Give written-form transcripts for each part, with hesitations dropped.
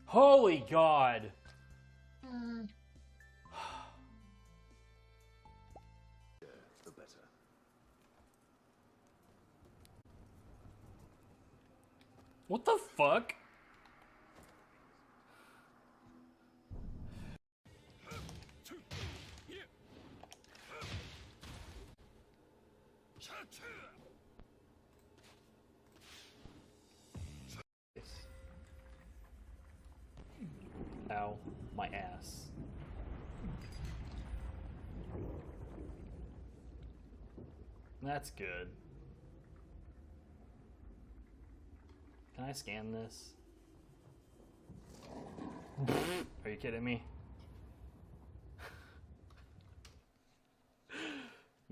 Holy God. The better. What the fuck? Ow, my ass. That's good. Can I scan this? Are you kidding me?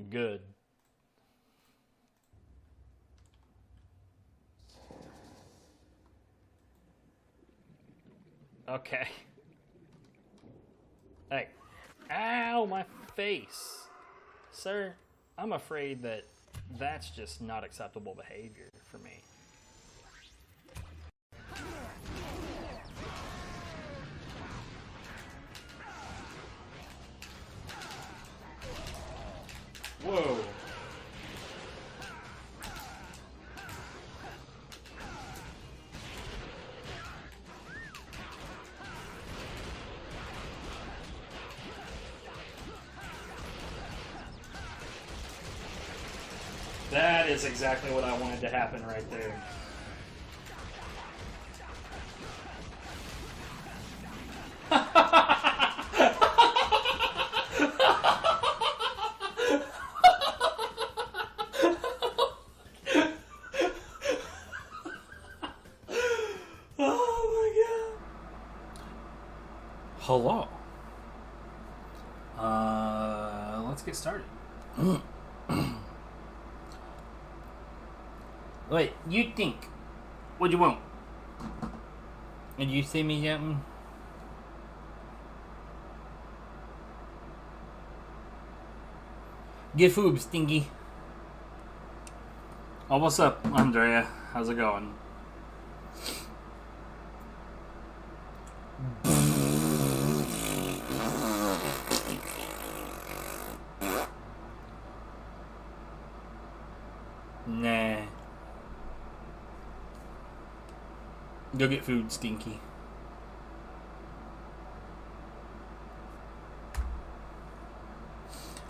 Good. Okay. Hey. Ow, my face. Sir, I'm afraid that that's just not acceptable behavior for me. Whoa. That is exactly what I wanted to happen right there. Oh my God. Hello. Let's get started. Wait, you think? What do you want? Did you see me something? Get food, Stinky. Oh, what's up, Andrea? How's it going? Nah. Go get food, Stinky.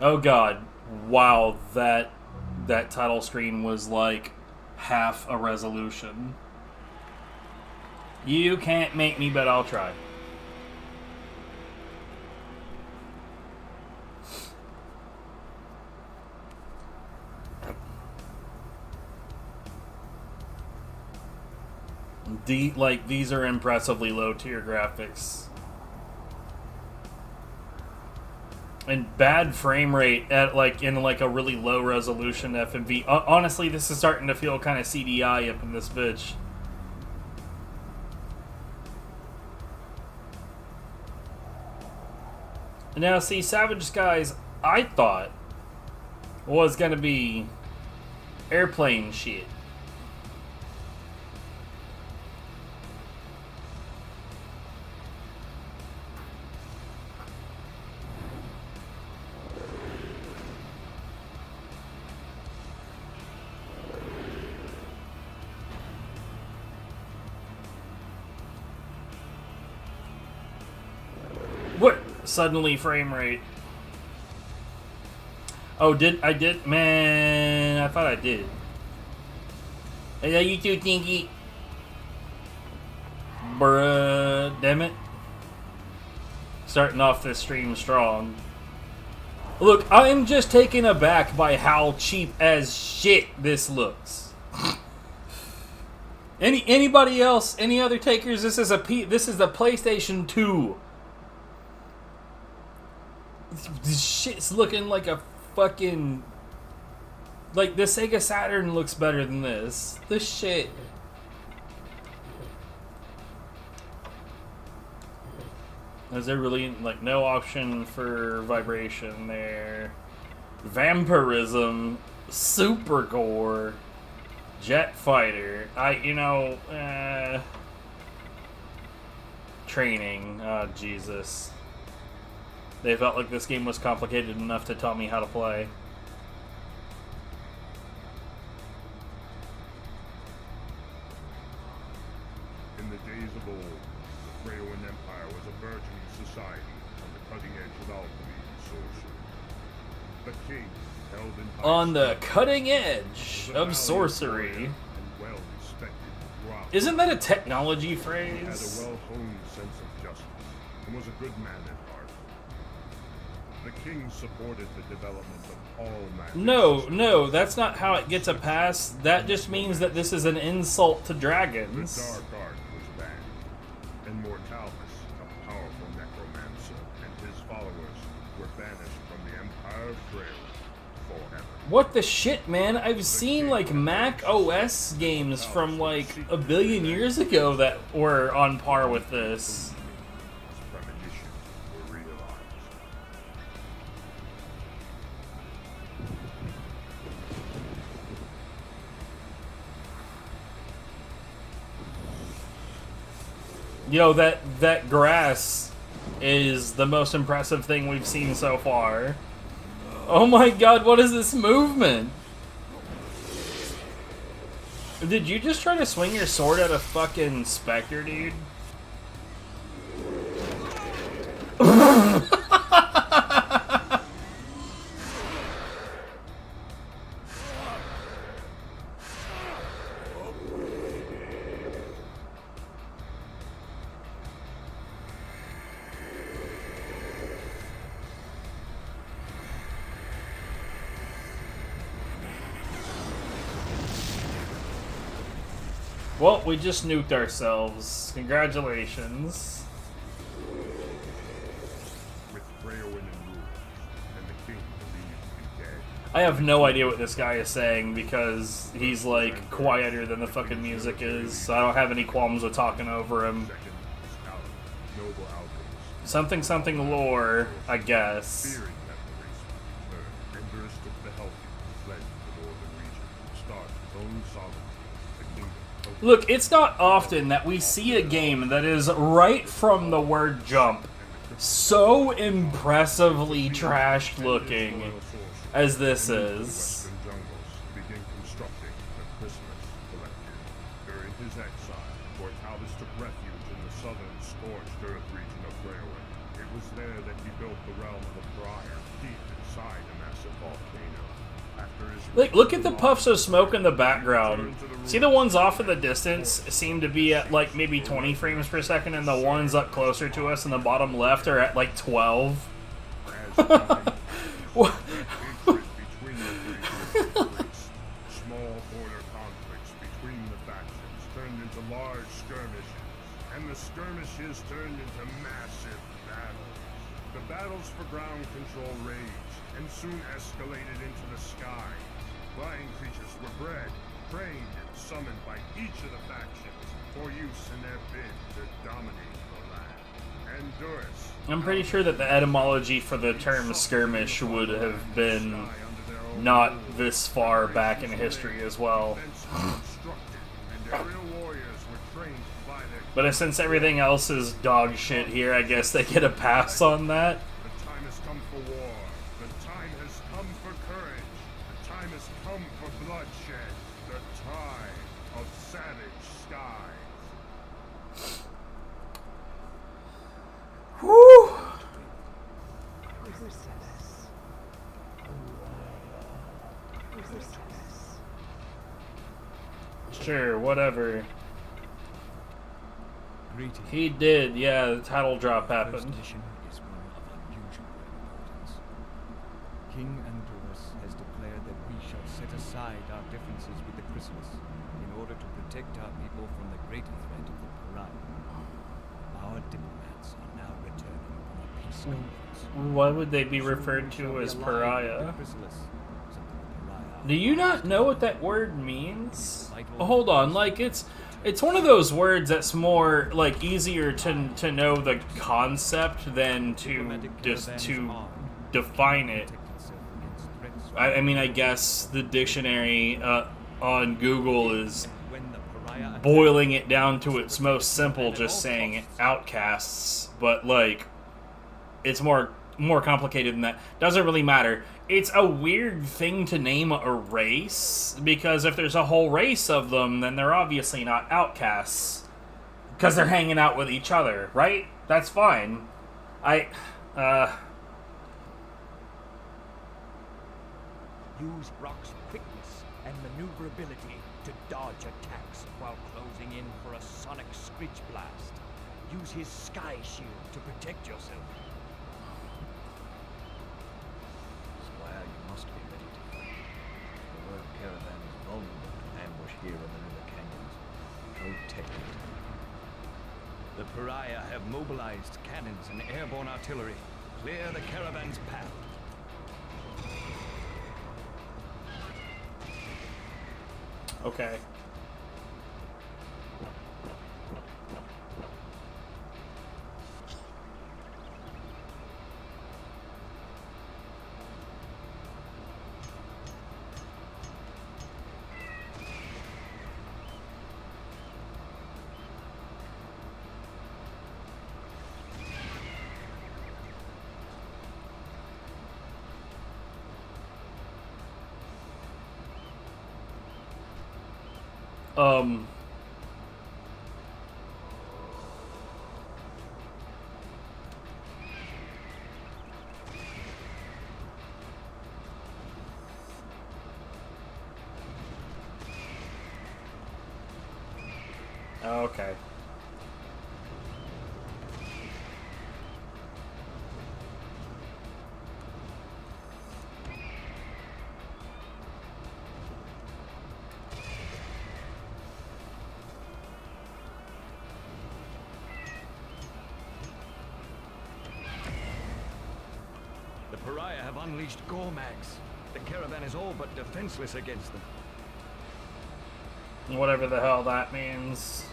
Oh God. Wow, that title screen was like half a resolution. You can't make me, but I'll try. These are impressively low tier graphics. And bad frame rate at in a really low resolution FMV. Honestly, this is starting to feel kind of CDI up in this bitch. Now, see, Savage Skies, I thought was gonna be airplane shit. What? Suddenly frame rate. Oh, I did? Man, I thought I did. Hello, you too, Tinky. Bruh, damn it. Starting off this stream strong. Look, I am just taken aback by how cheap as shit this looks. Anybody else? Any other takers? This is the PlayStation 2. This shit's looking like a fucking... Like, the Sega Saturn looks better than this. This shit... Is there really, no option for vibration there? Vampirism, Super Gore, Jet Fighter. training. Oh, Jesus. They felt like this game was complicated enough to tell me how to play. In the days of old, the Freyoan Empire was a burgeoning society on the cutting edge of alchemy and sorcery. The king held in high On the esteem cutting edge was a of valiant sorcery. warrior and well-respected throughout. Isn't that a technology He had a phrase? well-honed sense of justice and was a good man at heart. The king supported the development of all magic. No, that's not how it gets a pass. That just means that this is an insult to The dragons. dark art was banned, and Mortalis, a powerful necromancer, and his followers were banished from the Empire of Freya forever. What the shit, man? I've seen like Mac OS games from like a billion years ago that were on par with this. His premonitions were realized. Yo, that grass is the most impressive thing we've seen so far. Oh my god, what is this movement? Did you just try to swing your sword at a fucking specter, dude? Well, we just nuked ourselves. Congratulations. With Freyoan in rule, and the king believed to be dead. I have no idea what this guy is saying because he's like quieter than the fucking music is, so I don't have any qualms with talking over him. Second was Alan, noble alchemist. Something lore, I guess. Fearing that the race would return, Endurus took the healthy and fled to the northern region to start his own sovereignty, the kingdom of Look, it's not often that we see a game that is right from the word jump so impressively trashed looking as this is. western jungles to begin constructing the Christmas collective. During his exile, Mortalis took refuge in the southern scorched earth region of Freyoan. It was there that he built the realm of the Briar, deep inside a massive volcano. After his Like, look at the puffs of smoke in the background. See the ones off in the distance seem to be at like maybe 20 frames per second, and the ones up closer to us in the bottom left are at like 12. What? between the three groups, small border conflicts between the factions turned into large skirmishes, and the skirmishes turned into massive battles. The battles for ground control raged, and soon escalated into the sky. Flying creatures were bred, trained, and summoned by each of the factions for use in their bid to dominate the land. Endurus, I'm pretty sure that the etymology for the term skirmish would have been not this far back in history as well. But since everything else is dog shit here, I guess they get a pass on that. The time has come for war. The time has come for courage. The time has come for bloodshed. The time of savage skies. Whew. Sure, whatever. Greetings. He did, yeah, the title drop First happened. mission is one of unusual importance. King Endurus has declared that we shall set aside our differences with the Chrysalis in order to protect our people from the greater threat of the Pariah. Our diplomats are now returning from a peace conference. Why would they be Soon referred we shall to be as allied with pariah? the Chrysalis, something the Pariah Do you not know what that word means? Hold on, like it's one of those words that's more like easier to know the concept than to just to define it. I mean, I guess the dictionary on Google is boiling it down to its most simple, just saying outcasts, but like it's more complicated than that. Doesn't really matter. It's a weird thing to name a race, because if there's a whole race of them, then they're obviously not outcasts, because they're hanging out with each other, right? That's fine. Use Brock's quickness and maneuverability to dodge attacks while closing in for a sonic screech blast. Use his sky shield to protect yourself. Squire, you must be ready to fight. The rogue caravan is vulnerable to ambush here in the river canyons. Protect it. The Pariah have mobilized cannons and airborne artillery. Clear the caravan's path. Okay. Okay. The Pariah have unleashed Gormags. The caravan is all but defenseless against them. Whatever the hell that means.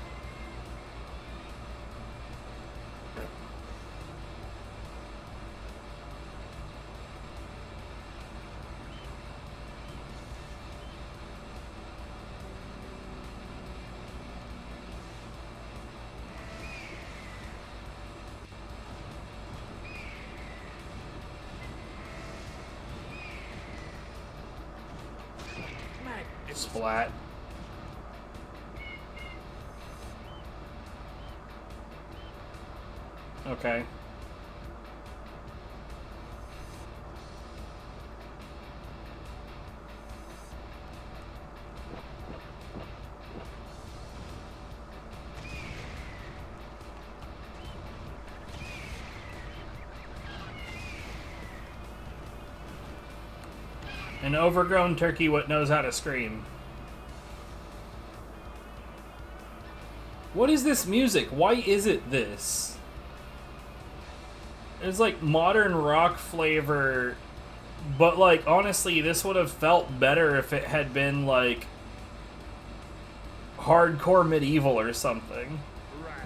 Splat. Okay. An overgrown turkey what knows how to scream. What is this music? Why is it this? It's like modern rock flavor, but like honestly, this would have felt better if it had been like hardcore medieval or something.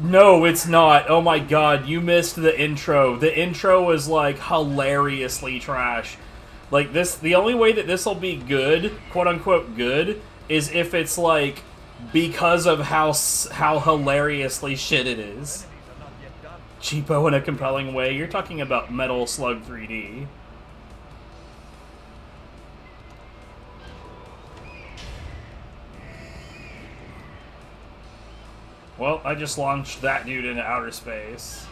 No, it's not. Oh my god, you missed the intro. The intro was like hilariously trash. Like this, the only way that this will be good, quote unquote good, is if it's like because of how hilariously shit it is. Cheapo in a compelling way. You're talking about Metal Slug 3D. Well, I just launched that dude into outer space.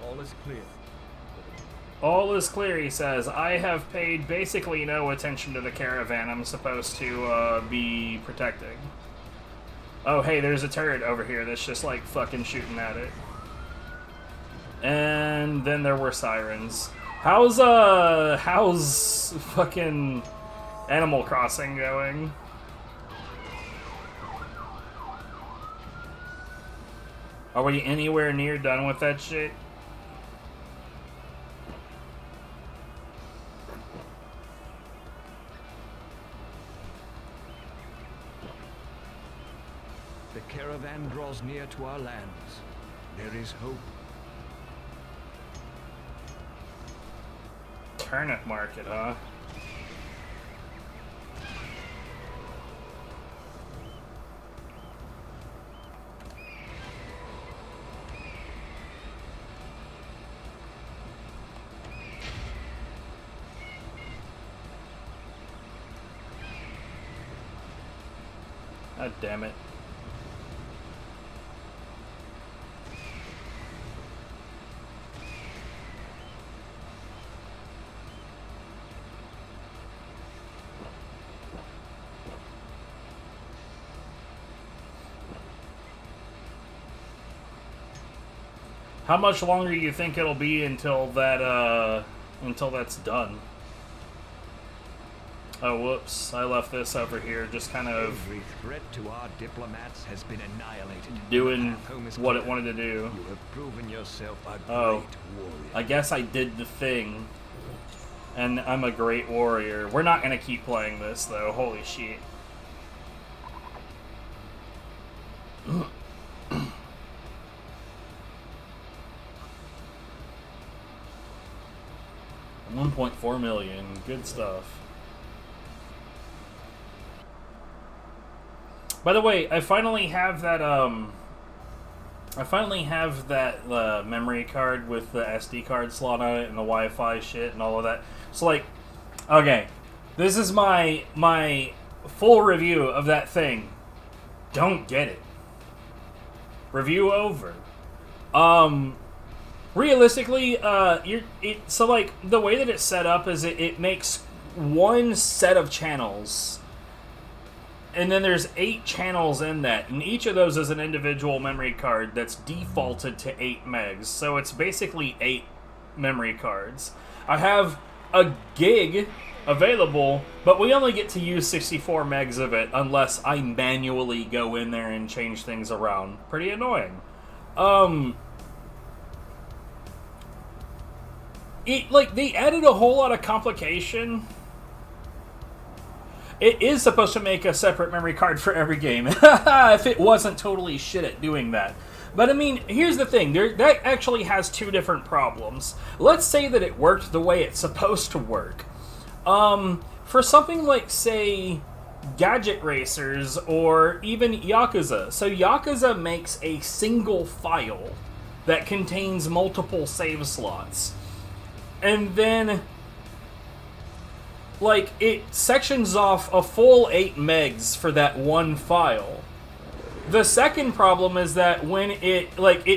All is clear. All is clear, he says. I have paid basically no attention to the caravan I'm supposed to be protecting. Oh, hey, there's a turret over here that's just like fucking shooting at it. And then there were sirens. How's fucking Animal Crossing going? Are we anywhere near done with that shit? the caravan draws near to our lands, there is hope. Turnip market, huh? God damn it. How much longer do you think it'll be until that's done? Oh, whoops. I left this over here just kind of Every threat to our diplomats has been annihilated. doing Our home is what it clear. wanted to do. You have proven yourself a Oh. great warrior. I guess I did the thing. And I'm a great warrior. We're not going to keep playing this, though. Holy shit. $1.4 million. Good stuff. By the way, I finally have that memory card with the SD card slot on it and the Wi-Fi shit and all of that. So like, okay, this is my full review of that thing. Don't get it. Review over. Realistically, so like the way that it's set up is it makes one set of channels. And then there's 8 channels in that, and each of those is an individual memory card that's defaulted to 8 megs. So it's basically 8 memory cards. I have a gig available, but we only get to use 64 megs of it unless I manually go in there and change things around. Pretty annoying. They added a whole lot of complication. It is supposed to make a separate memory card for every game. If it wasn't totally shit at doing that. But I mean, here's the thing. That actually has 2 different problems. Let's say that it worked the way it's supposed to work. For something like, say, Gadget Racers or even Yakuza. So Yakuza makes a single file that contains multiple save slots. And then like, it sections off a full 8 megs for that one file. The second problem is that when it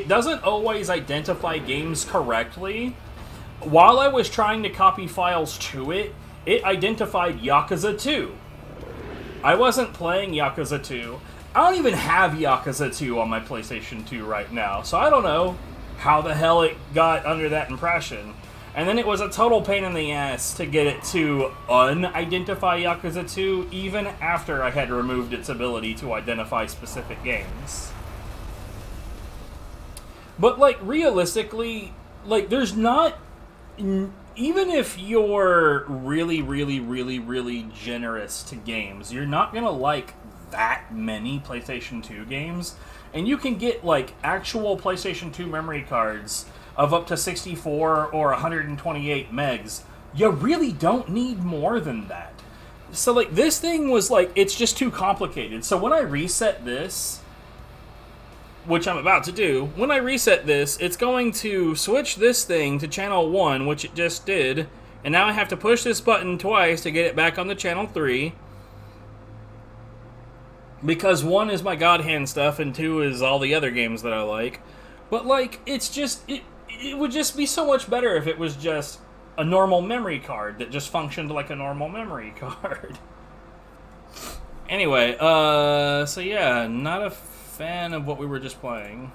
doesn't always identify games correctly. While I was trying to copy files to it, it identified Yakuza 2. I wasn't playing Yakuza 2. I don't even have Yakuza 2 on my PlayStation 2 right now, so I don't know how the hell it got under that impression. And then it was a total pain in the ass to get it to unidentify Yakuza 2, even after I had removed its ability to identify specific games. But, like, realistically, like, there's not... Even if you're really, really, really, really generous to games, you're not gonna like that many PlayStation 2 games. And you can get, like, actual PlayStation 2 memory cards of up to 64 or 128 megs. You really don't need more than that. So, like, this thing was, like, it's just too complicated. So when I reset this, which I'm about to do, when I reset this, it's going to switch this thing to channel 1, which it just did, and now I have to push this button twice to get it back on the channel 3, because 1 is my God Hand stuff, and 2 is all the other games that I like. But, like, it's just... It would just be so much better if it was just a normal memory card that just functioned like a normal memory card. Anyway, so yeah, not a fan of what we were just playing.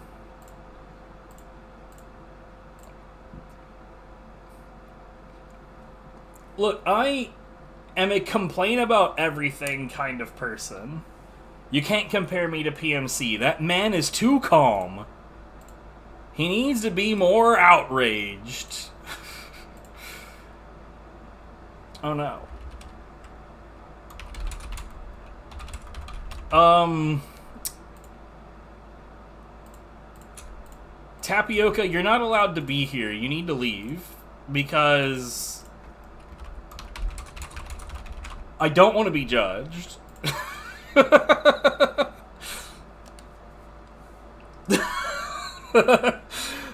Look, I am a complain about everything kind of person. You can't compare me to PMC. That man is too calm. He needs to be more outraged. Oh no. Tapioca, you're not allowed to be here. You need to leave. Because I don't want to be judged.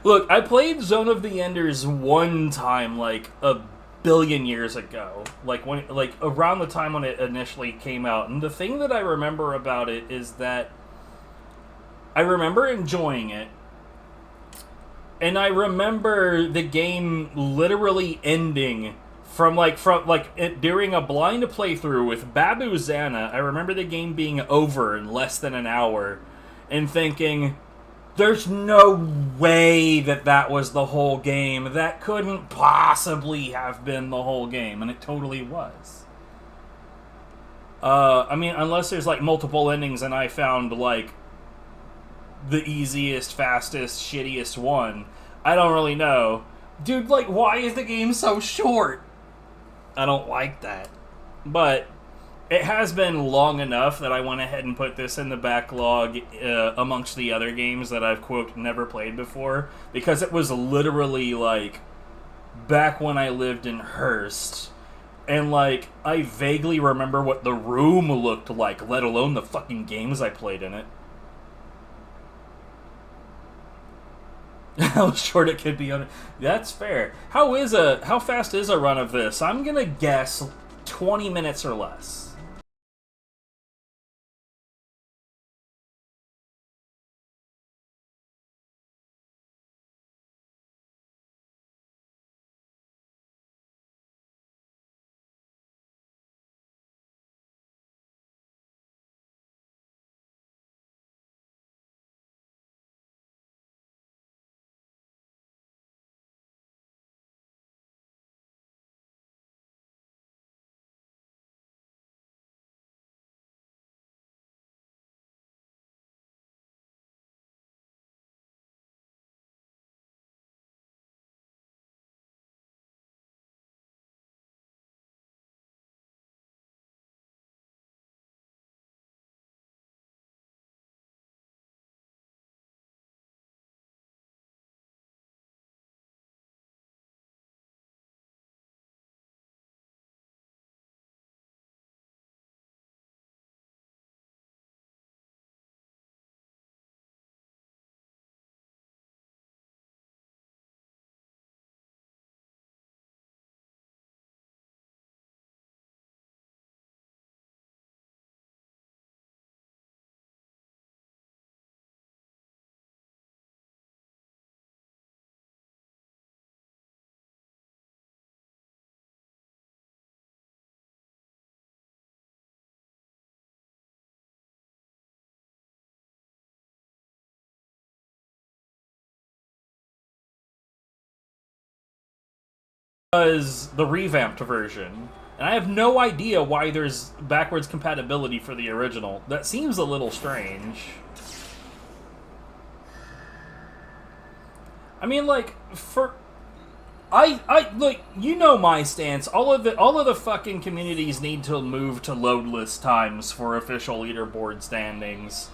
Look, I played Zone of the Enders one time, like, a billion years ago. Like, around the time when it initially came out. And the thing that I remember about it is that I remember enjoying it. And I remember the game literally ending during a blind playthrough with Babu Zana. I remember the game being over in less than an hour and thinking, there's no way that was the whole game. That couldn't possibly have been the whole game, and it totally was. I mean, unless there's, like, multiple endings and I found, like, the easiest, fastest, shittiest one. I don't really know. Dude, like, why is the game so short? I don't like that. But it has been long enough that I went ahead and put this in the backlog amongst the other games that I've, quote, never played before. Because it was literally, like, back when I lived in Hearst. And, like, I vaguely remember what the room looked like, let alone the fucking games I played in it. How short it could be on it. That's fair. How fast is a run of this? I'm gonna guess 20 minutes or less. Was the revamped version. And I have no idea why there's backwards compatibility for the original. That seems a little strange. I mean, like, like, you know my stance. All of the fucking communities need to move to loadless times for official leaderboard standings.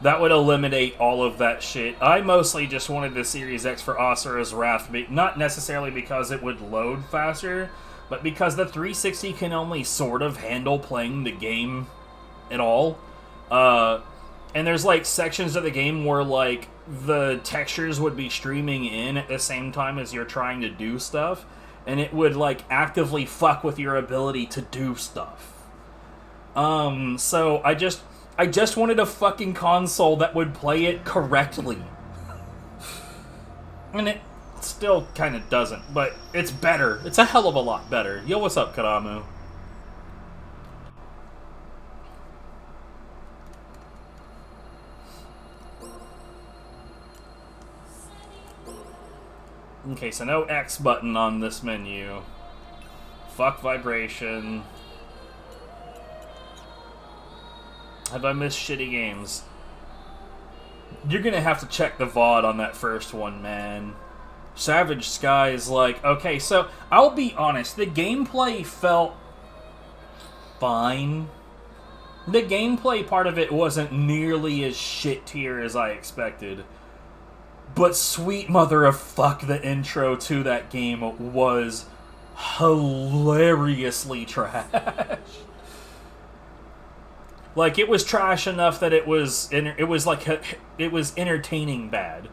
That would eliminate all of that shit. I mostly just wanted the Series X for Asura's Wrath, not necessarily because it would load faster, but because the 360 can only sort of handle playing the game at all. And there's, like, sections of the game where, like, the textures would be streaming in at the same time as you're trying to do stuff, and it would, like, actively fuck with your ability to do stuff. So I just wanted a fucking console that would play it correctly. And it still kind of doesn't, but it's better. It's a hell of a lot better. Yo, what's up, Karamu? Okay, so no X button on this menu. Fuck vibration. Have I missed shitty games? You're gonna have to check the VOD on that first one, man. Savage Sky is like... Okay, so, I'll be honest. The gameplay felt fine. The gameplay part of it wasn't nearly as shit tier as I expected. But sweet mother of fuck, the intro to that game was hilariously trash. Like, it was trash enough that it was entertaining bad.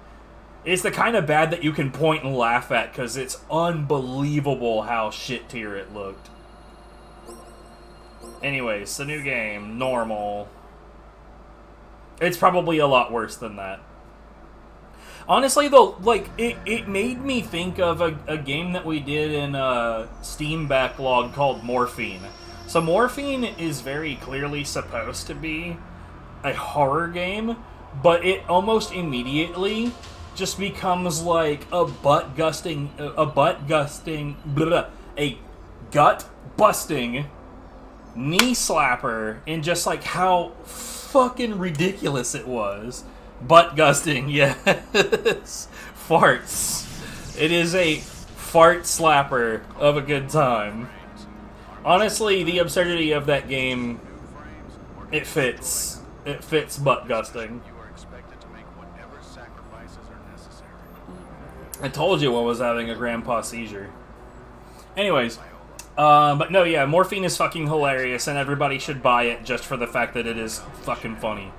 It's the kind of bad that you can point and laugh at because it's unbelievable how shit tier it looked. Anyways, the new game, normal. It's probably a lot worse than that. Honestly, though, like, it made me think of a game that we did in Steam Backlog called Morphine. So Morphine is very clearly supposed to be a horror game, but it almost immediately just becomes like a gut-busting knee slapper, and just like how fucking ridiculous it was. Butt-gusting, yes. Farts. It is a fart slapper of a good time. Honestly, the absurdity of that game, it fits. It fits butt-gusting. I told you I was having a grandpa seizure. Anyways, but no, yeah, Morphine is fucking hilarious, and everybody should buy it just for the fact that it is fucking funny.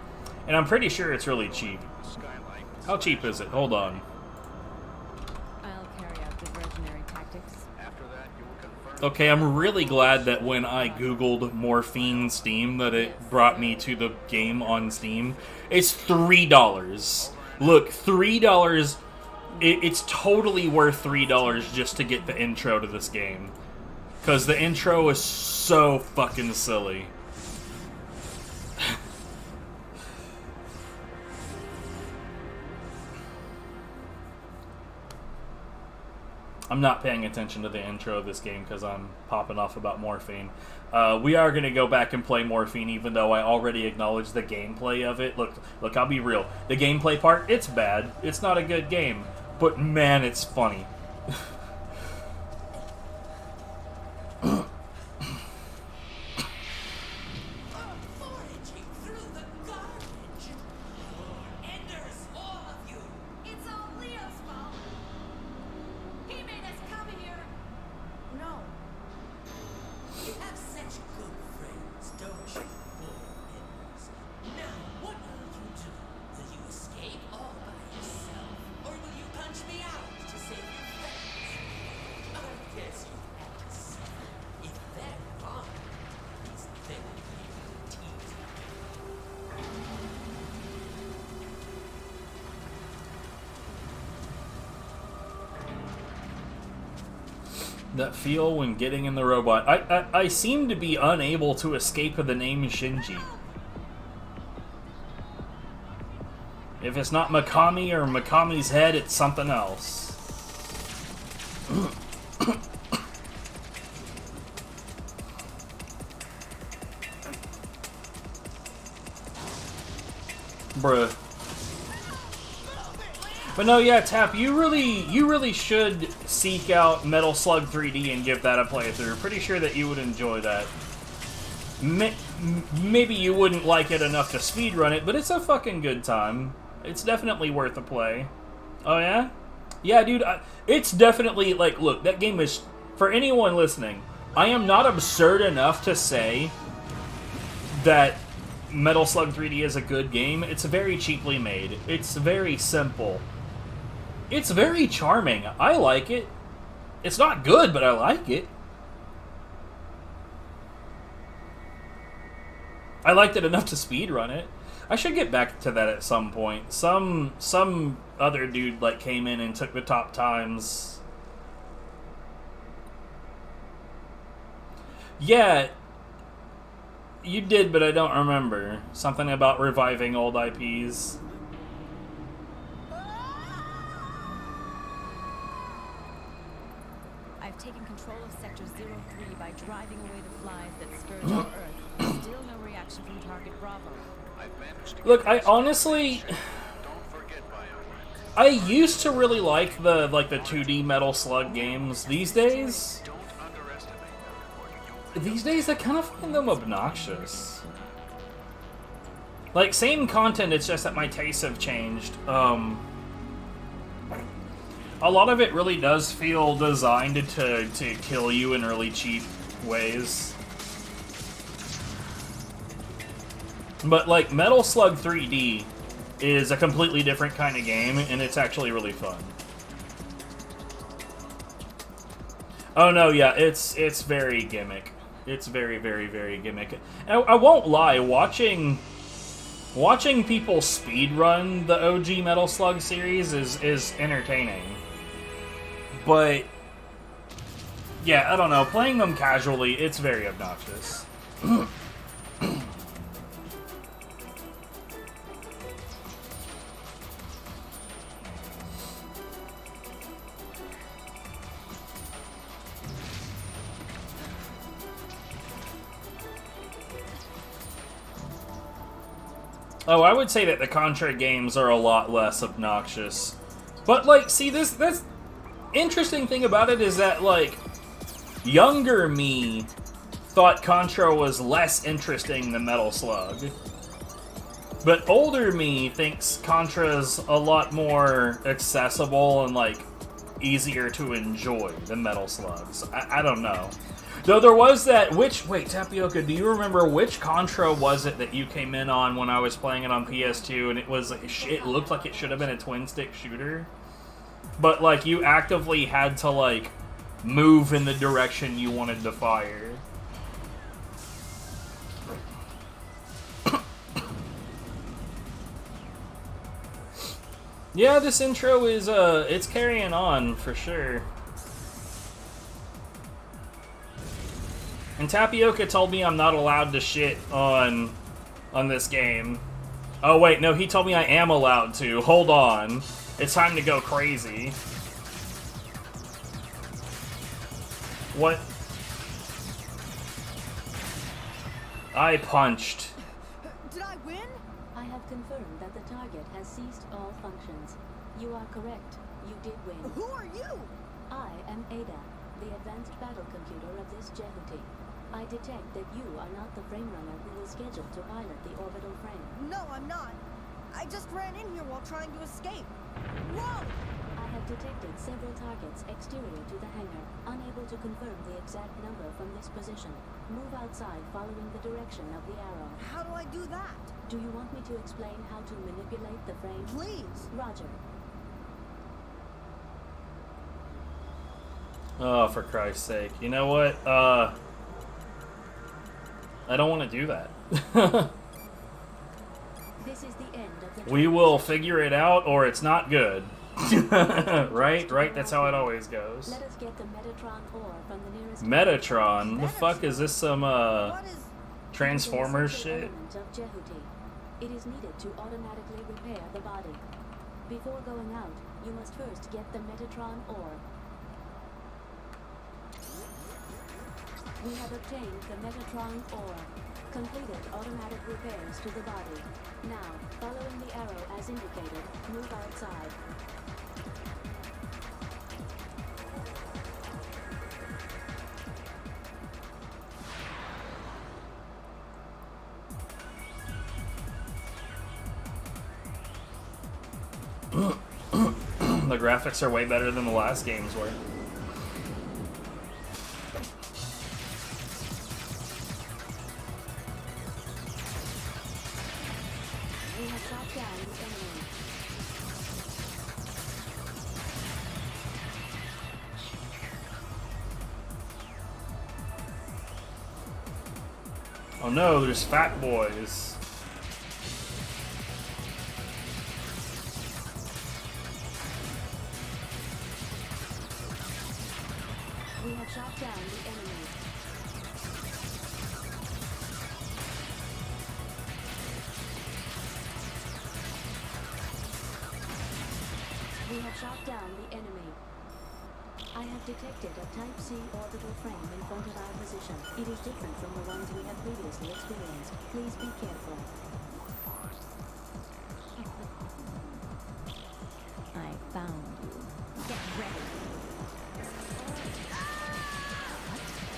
And I'm pretty sure it's really cheap. How cheap is it? Hold on. I'll carry out diversionary tactics. Okay, I'm really glad that when I googled Morphine Steam that it brought me to the game on Steam. It's $3. Look, $3. It's totally worth $3 just to get the intro to this game. Because the intro is so fucking silly. I'm not paying attention to the intro of this game because I'm popping off about Morphine. We are going to go back and play Morphine, even though I already acknowledged the gameplay of it. Look, I'll be real. The gameplay part, it's bad. It's not a good game. But man, it's funny. That feel when getting in the robot. I seem to be unable to escape the name Shinji. If it's not Mikami or Mikami's head, it's something else. Bruh. But no, yeah, Tap, you really should seek out Metal Slug 3D and give that a playthrough. Pretty sure that you would enjoy that. Maybe you wouldn't like it enough to speedrun it, but it's a fucking good time. It's definitely worth a play. Oh, yeah? Yeah, dude, it's definitely, like, look, that game is, for anyone listening, I am not absurd enough to say that Metal Slug 3D is a good game. It's very cheaply made. It's very simple. It's very charming. I like it. It's not good, but I like it. I liked it enough to speedrun it. I should get back to that at some point. Some other dude like came in and took the top times. Yeah, you did, but I don't remember. Something about reviving old IPs. I've taken control of Sector 03 by driving away the flies that scourge our Earth. Still no reaction from Target Bravo. Look, I honestly... I used to really like the 2D Metal Slug games. These days, I kind of find them obnoxious. Like, same content, it's just that my tastes have changed. A lot of it really does feel designed to kill you in really cheap ways. But, like, Metal Slug 3D is a completely different kind of game, and it's actually really fun. Oh no, yeah, it's very gimmick. It's very, very, very gimmick. And I won't lie, watching people speedrun the OG Metal Slug series is entertaining. But, yeah, I don't know, playing them casually, it's very obnoxious. Oh, I would say that the Contra games are a lot less obnoxious. But, like, see, this interesting thing about it is that, like, younger me thought Contra was less interesting than Metal Slug. But older me thinks Contra's a lot more accessible and, like, easier to enjoy than Metal Slugs. I don't know. Though there was that, wait, Tapioca, do you remember which Contra was it that you came in on when I was playing it on PS2 and it looked like it should have been a twin-stick shooter? But, like, you actively had to, like, move in the direction you wanted to fire. Yeah, this intro is, it's carrying on, for sure. And Tapioca told me I'm not allowed to shit on this game. Oh wait, no, he told me I am allowed to. Hold on. It's time to go crazy. What? I punched. Did I win? I have confirmed that the target has ceased all functions. You are correct. You did win. Who are you? I am Ada, the advanced battle computer of this Jehuti. I detect that you are not the frame runner who was scheduled to pilot the orbital frame. No, I'm not. I just ran in here while trying to escape. Whoa! I have detected several targets exterior to the hangar, unable to confirm the exact number from this position. Move outside following the direction of the arrow. How do I do that? Do you want me to explain how to manipulate the frame? Please. Roger. Oh, for Christ's sake. You know what? I don't want to do that. This is the end of the We will figure it out, or it's not good. Right? Right? That's how it always goes. Let us get the Metatron ore from the nearest Metatron? The fuck is this, some, What is... Transformers It is an shit? essential element of Jehuti. It is needed to automatically repair the body. Before going out, you must first get the Metatron ore. We have obtained the Metatron ore. Completed automatic repairs to the body. Now, following the arrow as indicated, move outside. The graphics are way better than the last games were. We have shot down the enemy. Oh no, there's fat boys. We have shot down the enemy. We have shot down the enemy. I have detected a Type C orbital frame in front of our position. It is different from the ones we have previously experienced. Please be careful. I found you. Get ready. What?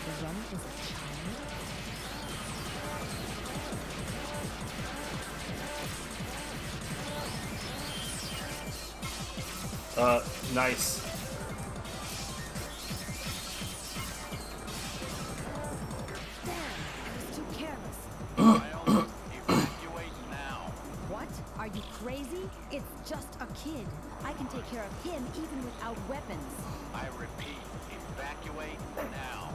The run is a child? Nice. think it's just a kid. I can take care of him even without weapons. I repeat, evacuate now.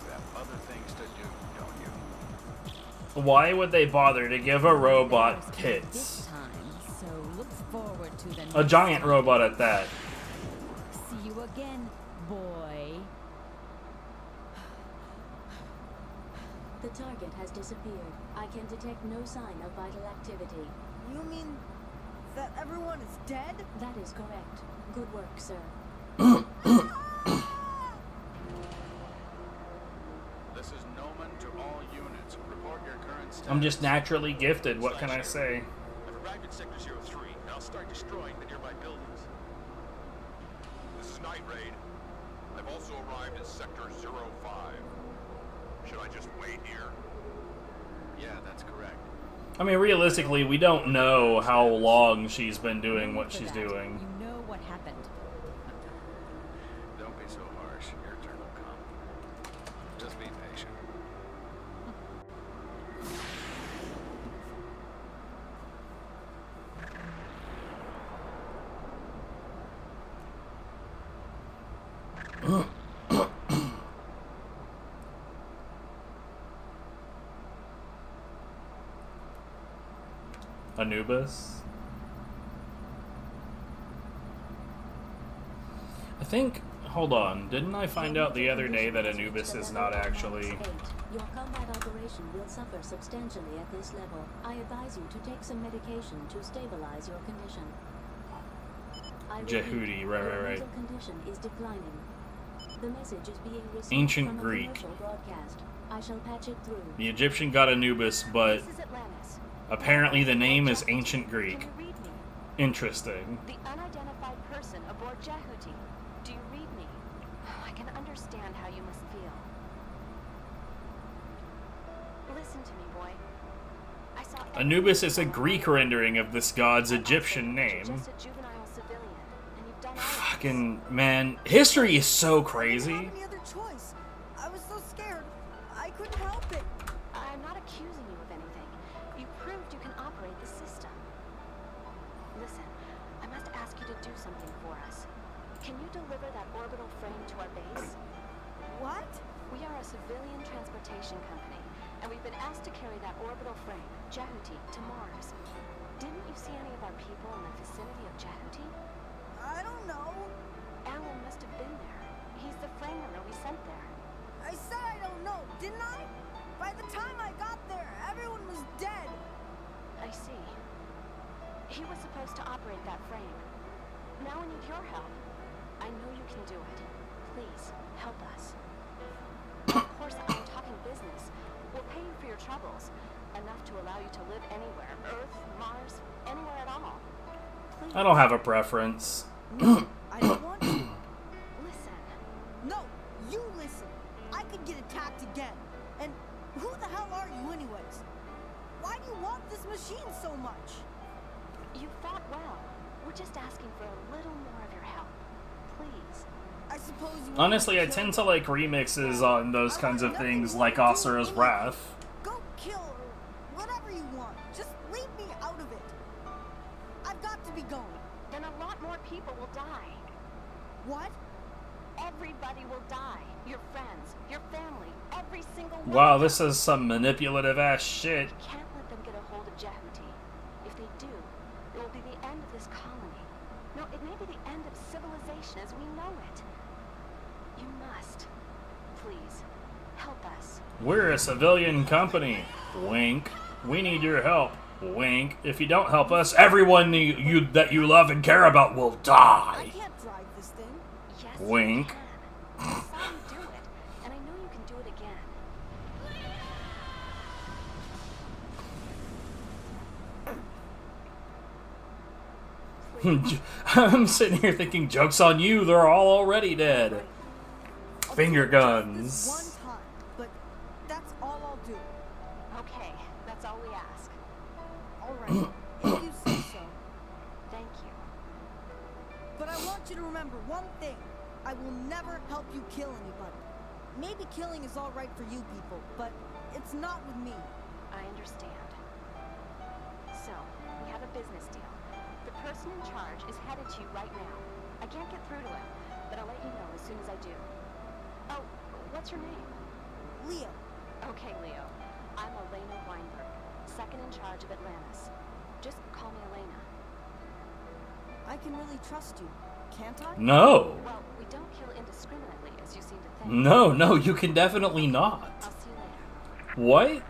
You have other things to do, don't you? Why would they bother to give a robot This tits? time, so look forward to the A next giant time. robot at that. See you again, boy. The target has disappeared. I can detect no sign of vital activity. You mean that everyone is dead? That is correct. Good work, sir. This is Noman to all units. Report your current status. I'm just naturally gifted. What can I say? I've arrived at Sector 03, and I'll start destroying the nearby buildings. This is Night Raid. I've also arrived at Sector 05. Should I just wait here? Yeah, that's correct. I mean, realistically, we don't know how long she's been doing what she's doing. You know what happened. Don't be so harsh. Your turn will come. Just be patient. Anubis. I think. Hold on. Didn't I find out the other day that Anubis is not actually. Your combat operation will suffer substantially at this level. I advise you to take some medication to stabilize your condition. I repeat, Jehudi, right. your mental condition is declining. The message is being received Ancient from a Greek. commercial broadcast. I shall patch it through. The Egyptian god Anubis, but This is Atlantis. apparently the name is Ancient Greek. Can you read me? Interesting. The unidentified person aboard Jehuti. Do you read me? I can understand how you must feel. Listen to me, boy. I saw Anubis is a Greek rendering of this god's I also Egyptian know name. You're just a juvenile civilian, and you've done all of this. Fucking man, history is so I didn't crazy. have any other choice. I was so scared. I couldn't help it. I'm not accusing you of anything. You proved you can operate the system. Listen, I must ask you to do something for us. Can you deliver that orbital frame to our base? What? We are a civilian transportation company, and we've been asked to carry that orbital frame, Jehuti, to Mars. Didn't you see any of our people in the vicinity of Jehuti? I don't know. Alan must have been there. He's the frame runner we sent there. I said I don't know, didn't I? By the time I got there, everyone was dead. I see. He was supposed to operate that frame. Now we need your help. I know you can do it. Please, help us. Of course, I'm talking business. We'll pay you for your troubles. Enough to allow you to live anywhere. Earth, Mars, anywhere at all. Please. I don't have a preference. No, I don't want to. Listen. No, you listen. I could get attacked again. And who the hell are you anyways? Why do you want this machine so much? You fought well. We're just asking for a little more of your help. Please. I suppose you want Honestly, me I to tend kill to like remixes on those kinds of things, like Asura's Wrath. Go kill or whatever you want. Just leave me out of it. I've got to be going. Then a lot more people will die. What? Everybody will die. Your friends, your family, every single one. Wow, of this them. is some manipulative ass shit. Can't let them get a hold of Jehuti. If they do, it will be the end of this colony. No, it may be the end of civilization as we know it. You must. Please, help us. We're a civilian company. Wink. We need your help. Wink. If you don't help us, everyone you that you love and care about will I die. can't drive this thing. Yes, Wink. you can. I saw you do it, and I know you can do it again. I'm sitting here thinking, joke's on you, they're all already dead. I'll Finger do it just guns. This one time, but that's all I'll do. Okay, that's all we ask. All right, if you say so. Thank you. But I want you to remember one thing. I will never help you kill anybody. Maybe killing is all right for you people, but it's not with me. I understand. So, we have a business deal. The person in charge is headed to you right now. I can't get through to him, but I'll let you know as soon as I do. Oh, what's your name? Leo. Okay, Leo. I'm Elena Weinberg, second in charge of Atlantis. Just call me Elena. I can really trust you, can't I? No. Well, we don't kill indiscriminately, as you seem to think. No, you can definitely not. I'll see you later. What?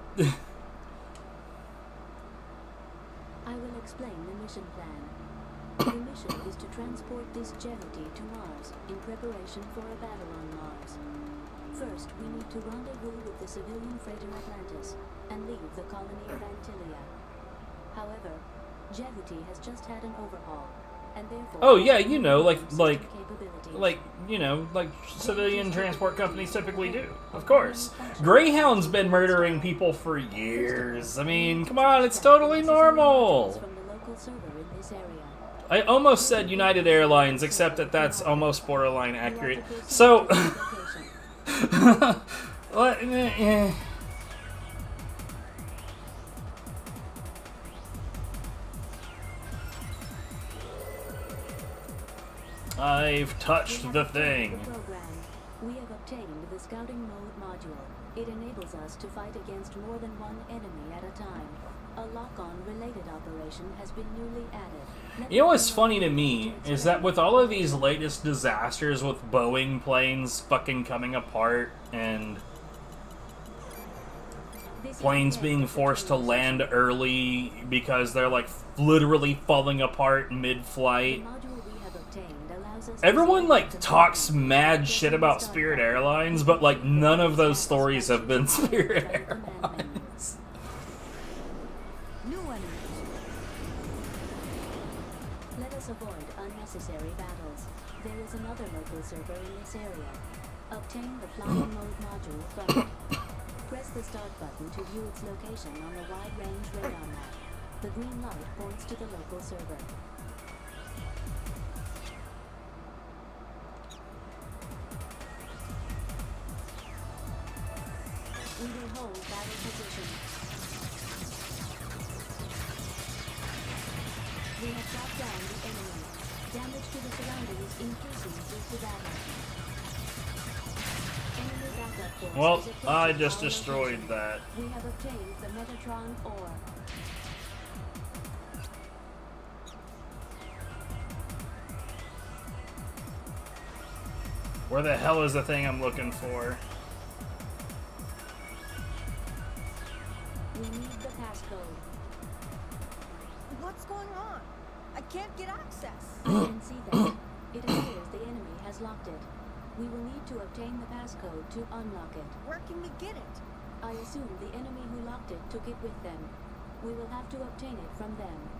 I will explain the mission plan. The mission is to transport this Jevity to Mars in preparation for a battle on Mars. First, we need to rendezvous with the civilian freighter Atlantis and leave the colony of Antilia. However, Jevity has just had an overhaul, and therefore... Oh yeah, you know, like capabilities. civilian transport companies typically do. Of course. Greyhound's been murdering people for years. I mean, come on, it's totally normal. From the local server in this area. I almost said United Airlines, except that that's almost borderline accurate. So... I've touched the thing. We have obtained the scouting mode module. It enables us to fight against more than one enemy at a time. A lock-on related operation has been newly added. You know what's funny to me is that with all of these latest disasters with Boeing planes fucking coming apart and planes being forced to land early because they're like literally falling apart mid-flight, everyone like talks mad shit about Spirit Airlines, but like none of those stories have been Spirit Airlines. Let us avoid unnecessary battles. There is another local server in this area. Obtain the flying mode module from it. Press the start button to view its location on the wide-range radar map. The green light points to the local server. We will hold battle position. We have shot down the enemy. Damage to the surroundings increasing due to battle. Enemy backup force. Well, I just destroyed that. We have obtained the Metatron ore. Where the hell is the thing I'm looking for? We need the passcode. What's going on? I can't get access. I can see that. It appears the enemy has locked it. We will need to obtain the passcode to unlock it. Where can we get it? I assume the enemy who locked it took it with them. We will have to obtain it from them.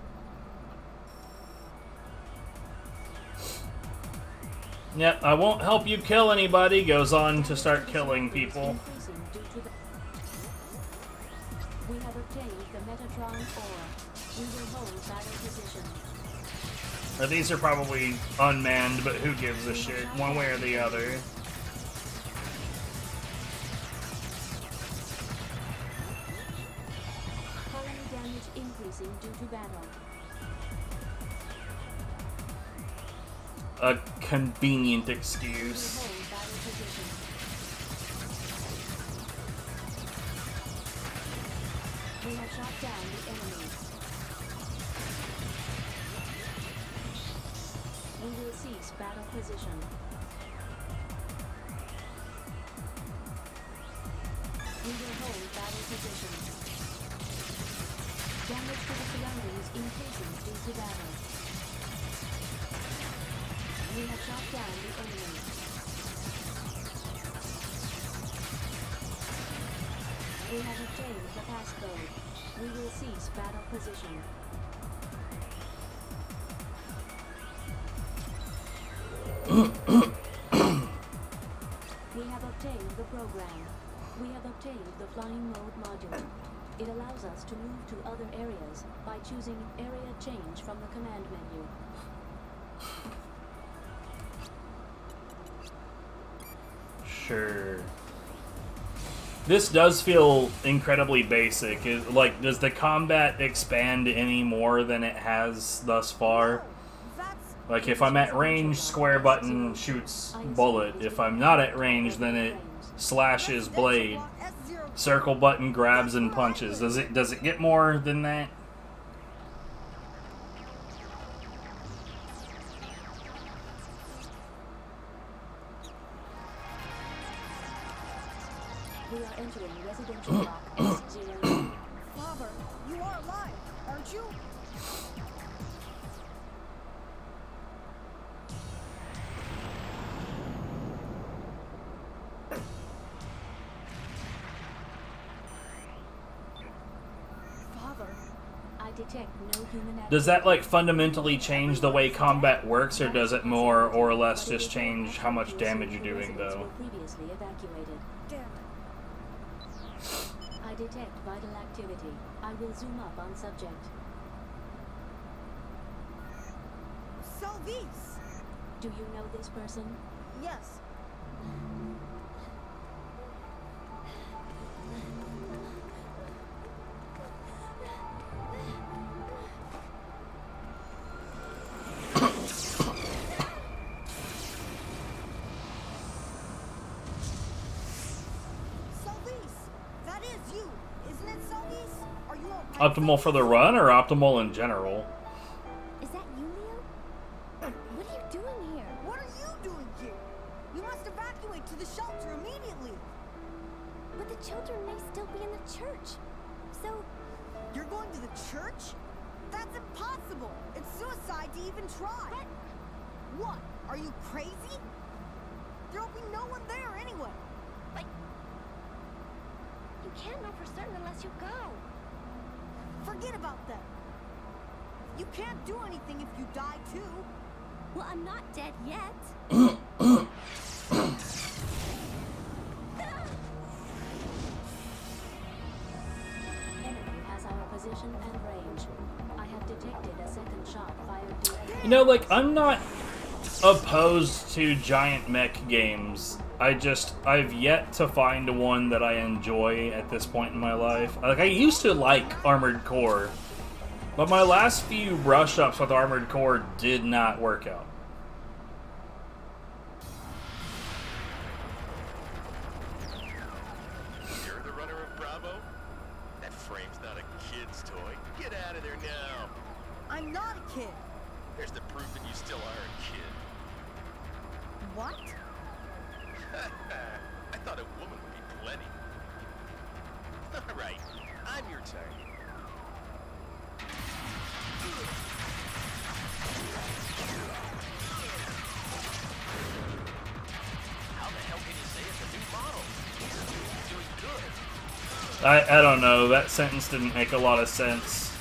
Yep, I won't help you kill anybody, goes on to start killing people. We have obtained the Metatron ore. We will hold battle position. Or these are probably unmanned, but who gives a shit, one way or the other. Colony damage increasing due to battle. A convenient excuse. We hold battle position. We have shot down the enemy. We will cease battle position. We will hold battle position. Damage to the surroundings increasing due to battle. We have shot down the enemy. We have obtained the passcode. We will cease battle position. We have obtained the program. We have obtained the flying mode module. It allows us to move to other areas by choosing area change from the command menu. Sure. This does feel incredibly basic. Like, does the combat expand any more than it has thus far? Like, if I'm at range, square button shoots bullet. If I'm not at range, then it slashes blade. Circle button grabs and punches. Does it get more than that? We are entering residential block S0. Father, you are alive, aren't you? Father, I detect no human activity. Does that, like, fundamentally change the way combat works, or does it more or less just change how much damage you're doing, though? Previously evacuated. damn it. I detect vital activity. I will zoom up on subject. Salvis! Do you know this person? Yes. Optimal for the run or optimal in general? Is that you, Leo? What are you doing here? What are you doing here? You must evacuate to the shelter immediately. But the children may still be in the church. So, You're going to the church? That's impossible. It's suicide to even try. What? Are you crazy? There'll be no one there anyway. like, you can't know for certain unless you go. Forget about that. You can't do anything if you die too. Well, I'm not dead yet. Enemy has our position and range. I have detected a second shot fired directly. You know, like, I'm not opposed to giant mech games. I've yet to find one that I enjoy at this point in my life. Like, I used to like Armored Core, but my last few brush-ups with Armored Core did not work out. You're the runner of Bravo? That frame's not a kid's toy. Get out of there now. I'm not a kid. There's the proof that you still are a kid. What? I thought a woman would be plenty. All right, I'm your turn. How the hell can you say it's a new model? It's doing good. I don't know, that sentence didn't make a lot of sense.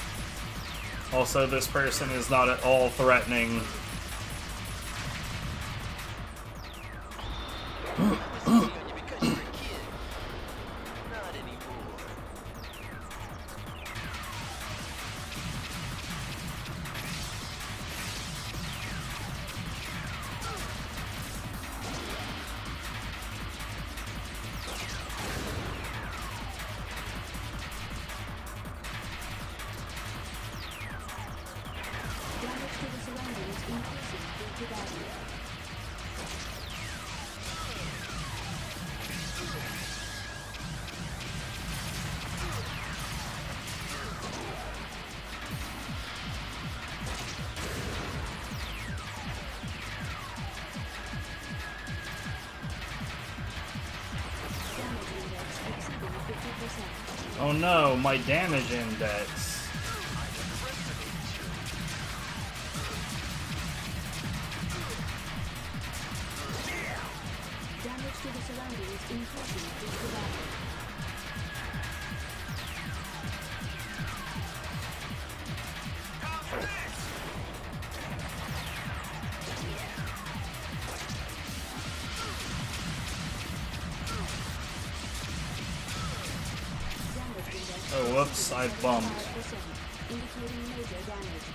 Also, this person is not at all threatening. Because you're a kid. Not anymore. Damage to the surroundings increasing due to battery. Damage index exceeding 50%. Oh no, my damage index. Damage to the surroundings increasing due to battery. Damage index Oh, whoops, I bumped. 5%, indicating major damage.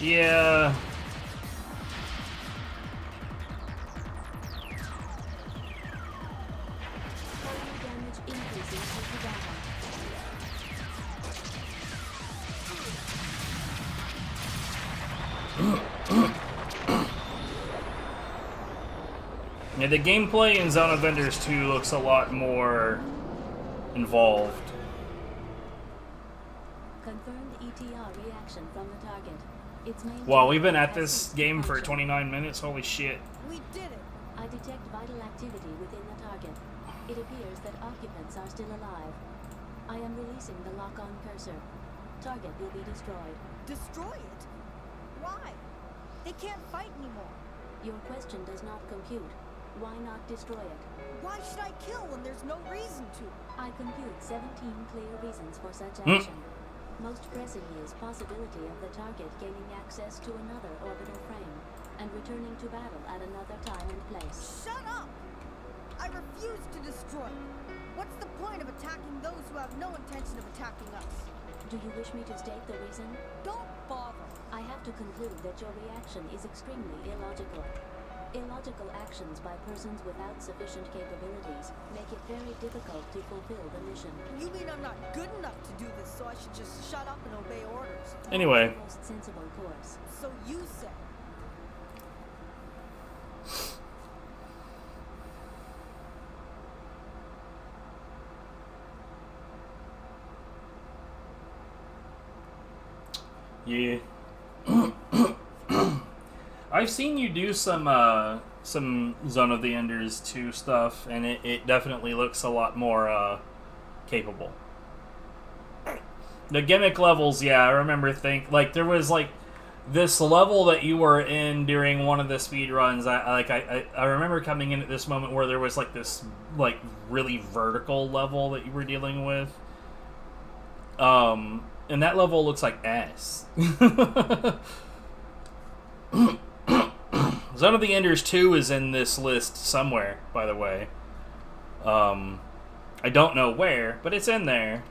Yeah. Fire damage increasing Yeah, the gameplay in Zone of Enders 2 looks a lot more involved. Confirmed ETR reaction from the target. Its main Wow, we've been target at has this ceased game for function. 29 minutes. Holy shit. We did it. I detect vital activity within the target. It appears that occupants are still alive. I am releasing the lock-on cursor. Target will be destroyed. Destroy it? Why? They can't fight anymore. Your question does not compute. Why not destroy it? Why should I kill when there's no reason to? I compute 17 clear reasons for such action. Most pressing is possibility of the target gaining access to another orbital frame and returning to battle at another time and place. Shut up! I refuse to destroy it. What's the point of attacking those who have no intention of attacking us? Do you wish me to state the reason? Don't bother. I have to conclude that your reaction is extremely illogical. Illogical actions by persons without sufficient capabilities make it very difficult to fulfill the mission. You mean I'm not good enough to do this, so I should just shut up and obey orders? Anyway. The most sensible course. So you say. Yeah. I've seen you do some Zone of the Enders 2 stuff, and it definitely looks a lot more capable. The gimmick levels, yeah, I remember like there was like this level that you were in during one of the speed runs. I remember coming in at this moment where there was like this like really vertical level that you were dealing with. And that level looks like ass. Zone of the Enders 2 is in this list somewhere, by the way. I don't know where, but it's in there.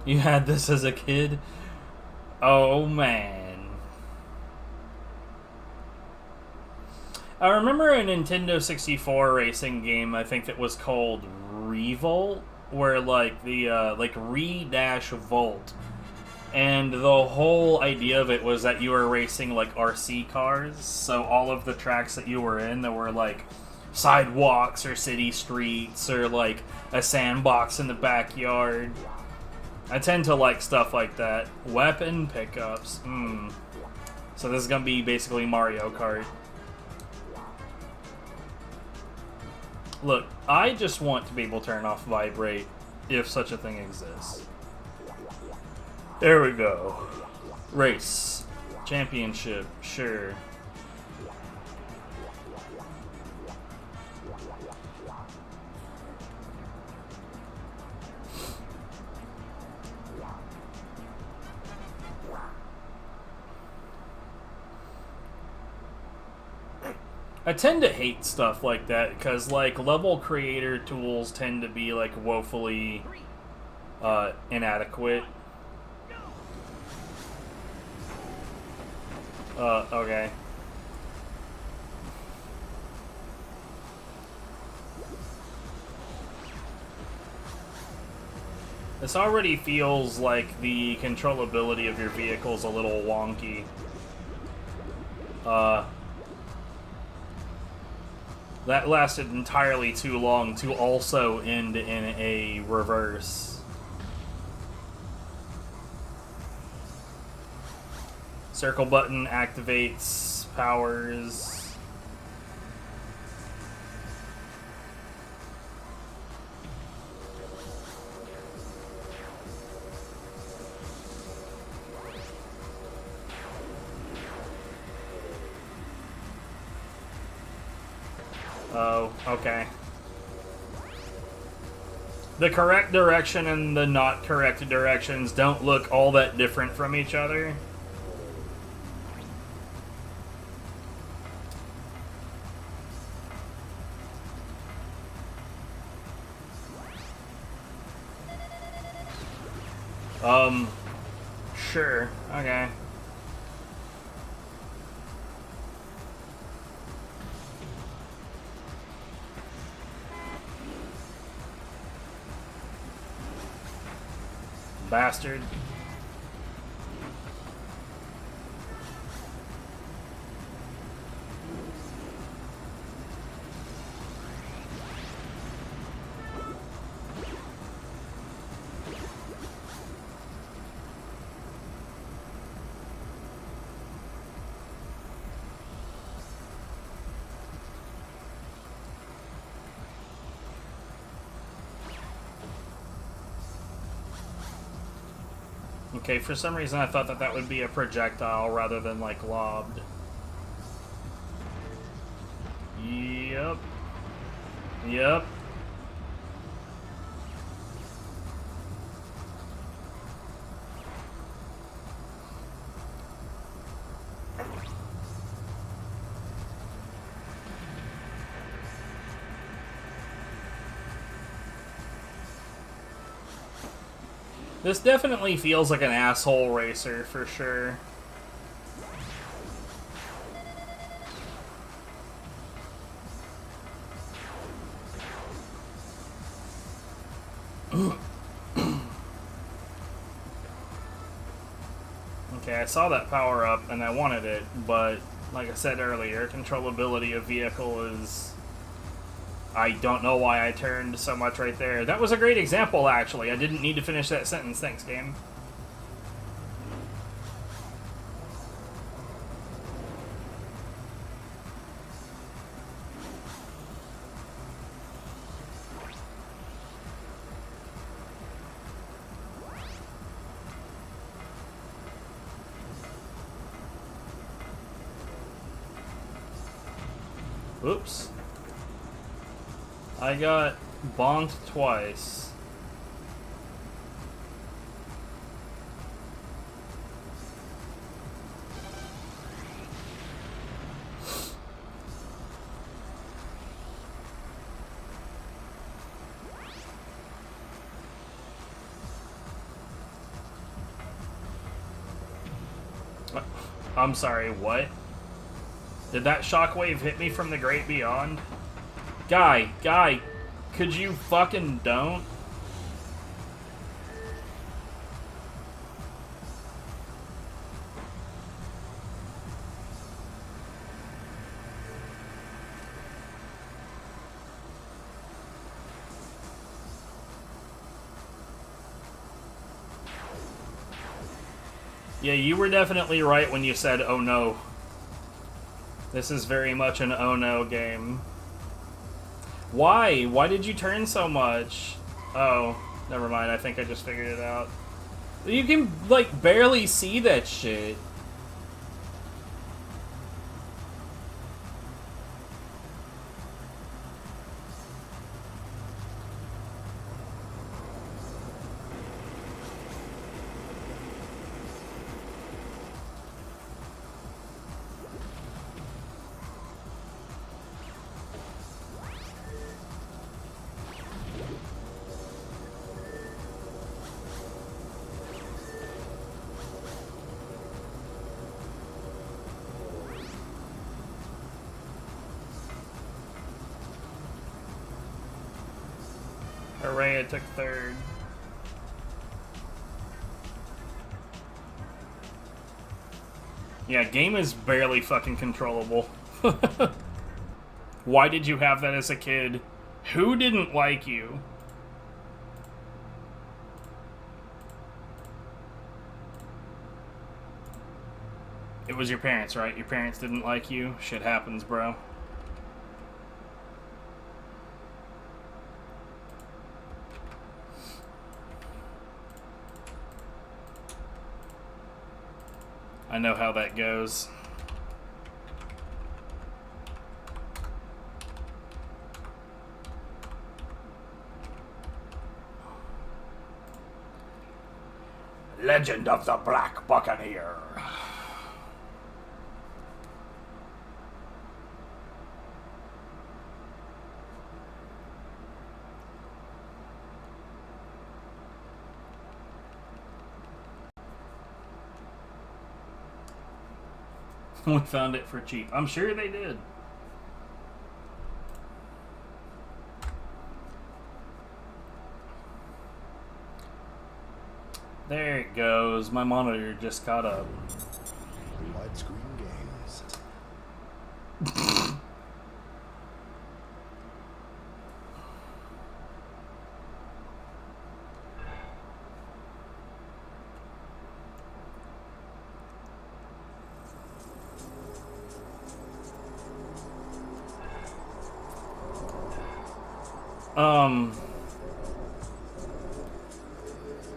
You had this as a kid? Oh, man. I remember a Nintendo 64 racing game, I think that was called Revolt, where, like, the, Re-Volt. And the whole idea of it was that you were racing, like, RC cars, so all of the tracks that you were in that were, like, sidewalks or city streets or, like, a sandbox in the backyard. I tend to like stuff like that. Weapon pickups. So this is gonna be basically Mario Kart. Look, I just want to be able to turn off vibrate, if such a thing exists. There we go. Race. Championship. Sure. I tend to hate stuff like that because, like, level creator tools tend to be, like, woefully inadequate. Okay. This already feels like the controllability of your vehicle's a little wonky. That lasted entirely too long to also end in a reverse. Circle button activates powers. Oh, okay. The correct direction and the not correct directions don't look all that different from each other. Sure. Okay. Bastard. Okay, for some reason I thought that that would be a projectile rather than, like, lobbed. Yep. Yep. This definitely feels like an asshole racer, for sure. Okay, I saw that power up and I wanted it, but like I said earlier, controllability of vehicle is... I don't know why I turned so much right there. That was a great example, actually. I didn't need to finish that sentence. Thanks, game. Oops. I got bonked twice. I'm sorry, what? Did that shockwave hit me from the great beyond? Guy, could you fucking don't? Yeah, you were definitely right when you said, oh no. This is very much an oh no game. Why? Why did you turn so much? Oh, never mind. I think I just figured it out. You can, like, barely see that shit. Hooray, I took third. Yeah, game is barely fucking controllable. Why did you have that as a kid? Who didn't like you? It was your parents, right? Your parents didn't like you? Shit happens, bro. I know how that goes. Legend of the Black Buccaneer. We found it for cheap. I'm sure they did. There it goes. My monitor just caught up. Widescreen games.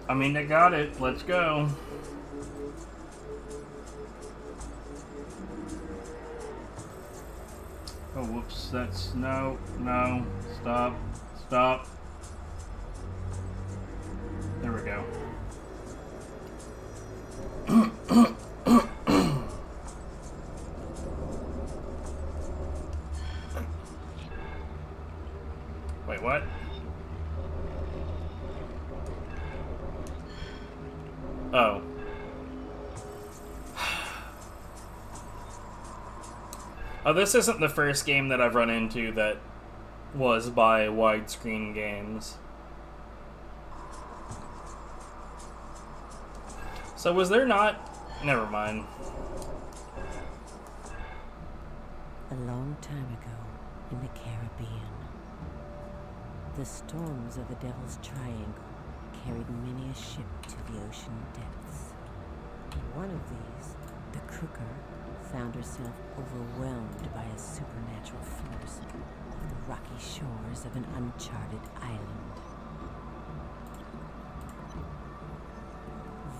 I mean, I got it. Let's go. Oh, whoops. That's... No. Stop. There we go. Wait, what? Oh. Oh, this isn't the first game that I've run into that was by Widescreen Games. So was there not... Never mind. A long time ago, in the Caribbean, the storms of the Devil's Triangle carried many a ship to the ocean depths. One of these, the Crooker, found herself overwhelmed by a supernatural force off the rocky shores of an uncharted island.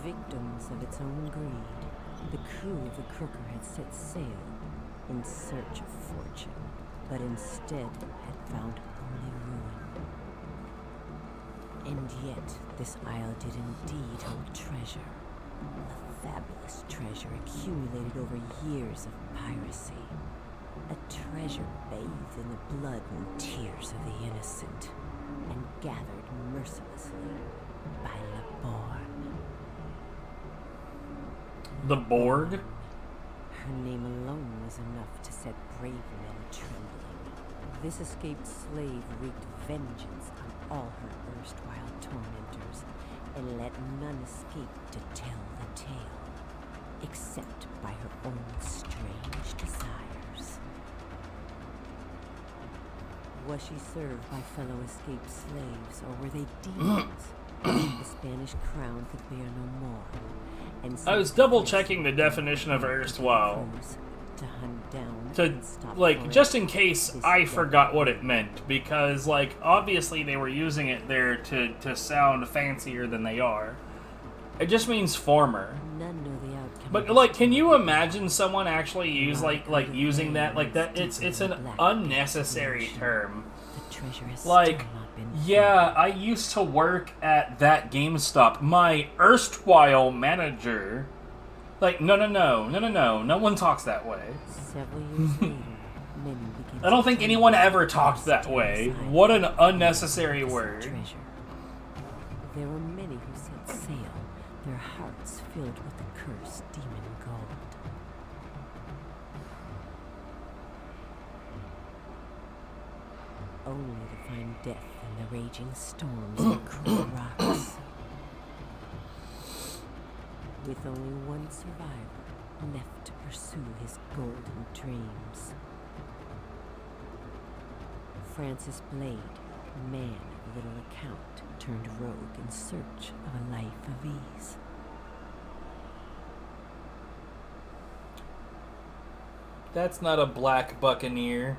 Victims of its own greed, the crew of the Crooker had set sail in search of fortune, but instead had found only ruin. And yet, this isle did indeed hold treasure. A fabulous treasure accumulated over years of piracy. A treasure bathed in the blood and tears of the innocent, and gathered mercilessly by Laborn. The Borg? Her name alone was enough to set brave men trembling. This escaped slave wreaked vengeance on all her erstwhile tormentors, and let none escape to tell the tale, except by her own strange desires. Was she served by fellow escaped slaves, or were they demons? The Spanish crown could bear no more. And I was double checking the definition of erstwhile. To hunt down To, like, just in case I forgot what it meant. Because, like, obviously they were using it there to sound fancier than they are. It just means former. None know the outcome. But, like, can you imagine someone actually use, like using that? Like, that, it's an unnecessary term. Like, yeah, I used to work at that GameStop. My erstwhile manager... Like, no one talks that way. Several years later, many began I don't think anyone ever talked that way. What an unnecessary word. Treasure. There were many who set sail, their hearts filled with the cursed demon gold. Only to find death in the raging storms of cruel rocks. With only one survivor left to pursue his golden dreams. Francis Blade, man of little account, turned rogue in search of a life of ease. That's not a black Buccaneer.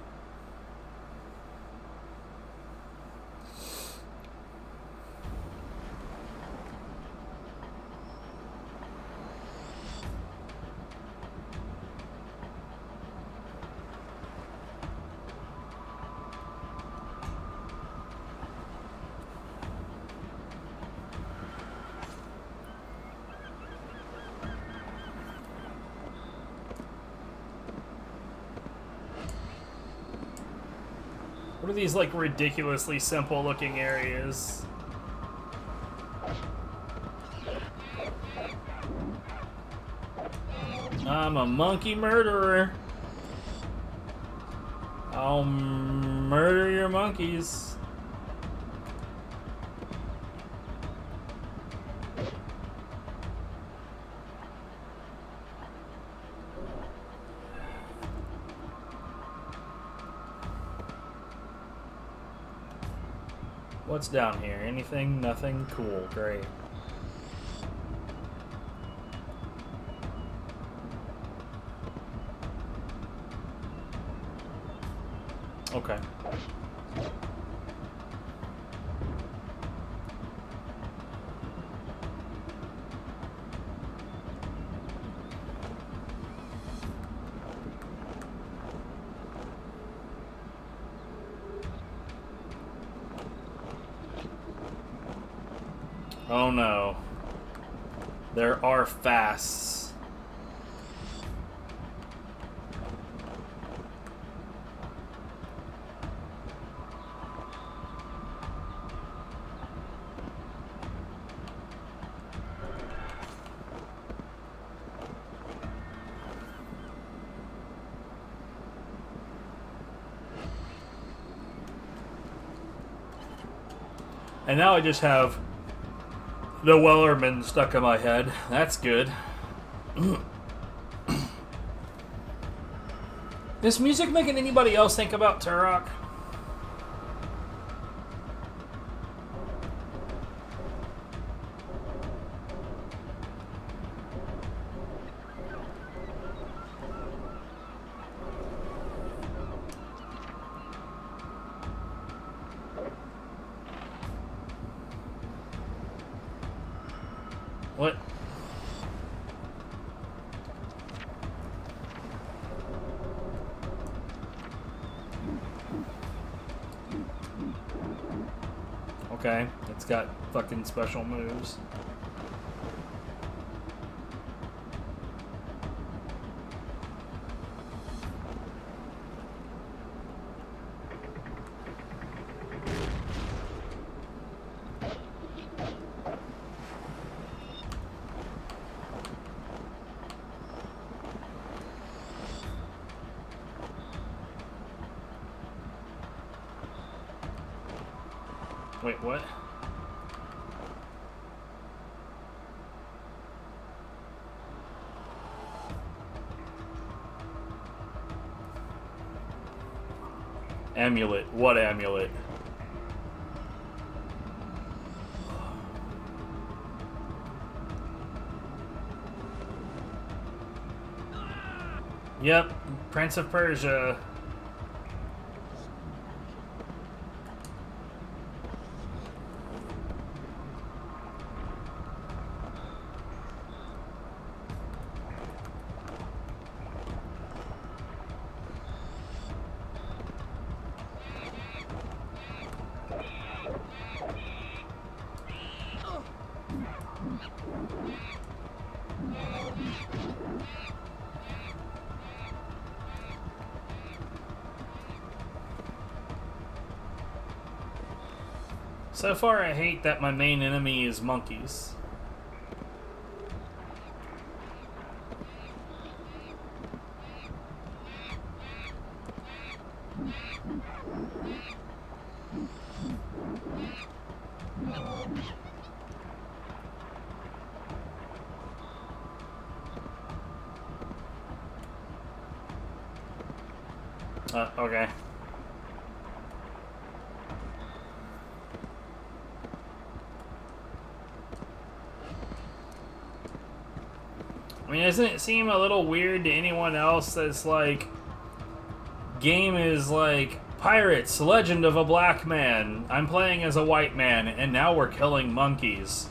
What are these, like, ridiculously simple looking areas? I'm a monkey murderer. I'll murder your monkeys. What's down here? Anything? Nothing? Cool. Great. Okay. Oh no. There are fasts. And now I just have the Wellerman stuck in my head. That's good. Is music making anybody else think about Turok? What? Okay, it's got fucking special moves. Wait, what? Amulet. What amulet? Yep, Prince of Persia. So far, I hate that my main enemy is monkeys. Okay. I mean, doesn't it seem a little weird to anyone else that's like, game is like, pirates, legend of a black man, I'm playing as a white man, and now we're killing monkeys.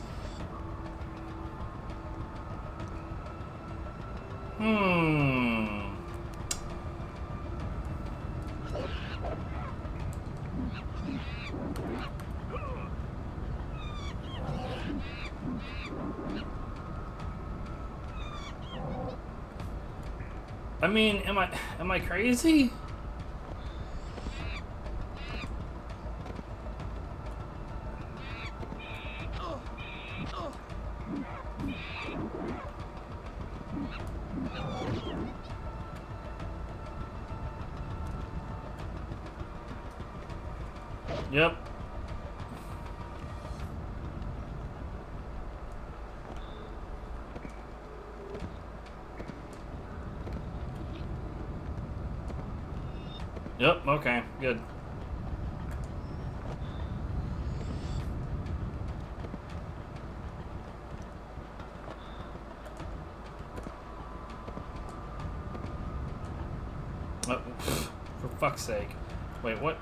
I mean, am I crazy? Yep. Yep, okay, good. Oh, for fuck's sake. Wait, what?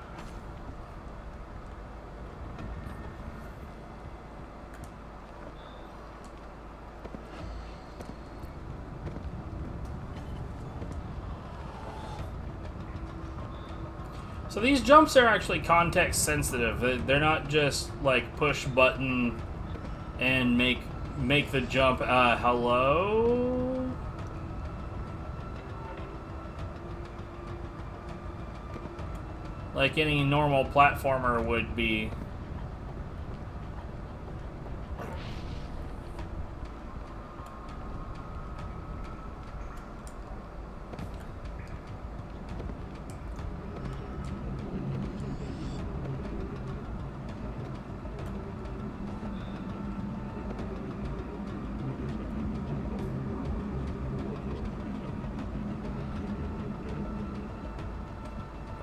So these jumps are actually context sensitive. They're not just like push button and make the jump. Hello? Like any normal platformer would be.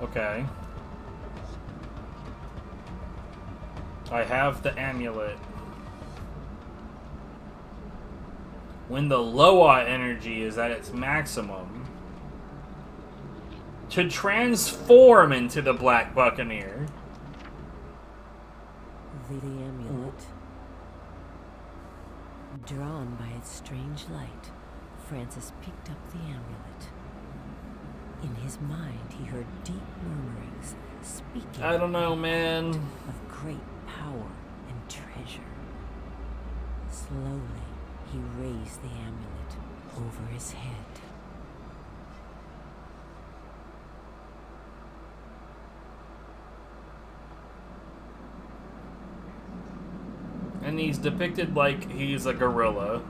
Okay. I have the amulet. When the Loa energy is at its maximum, to transform into the Black Buccaneer. The amulet. Drawn by its strange light, Francis picked up the amulet. In his mind, he heard deep murmurings, speaking I don't know, man. Of great power and treasure. Slowly, he raised the amulet over his head. And he's depicted like he's a gorilla.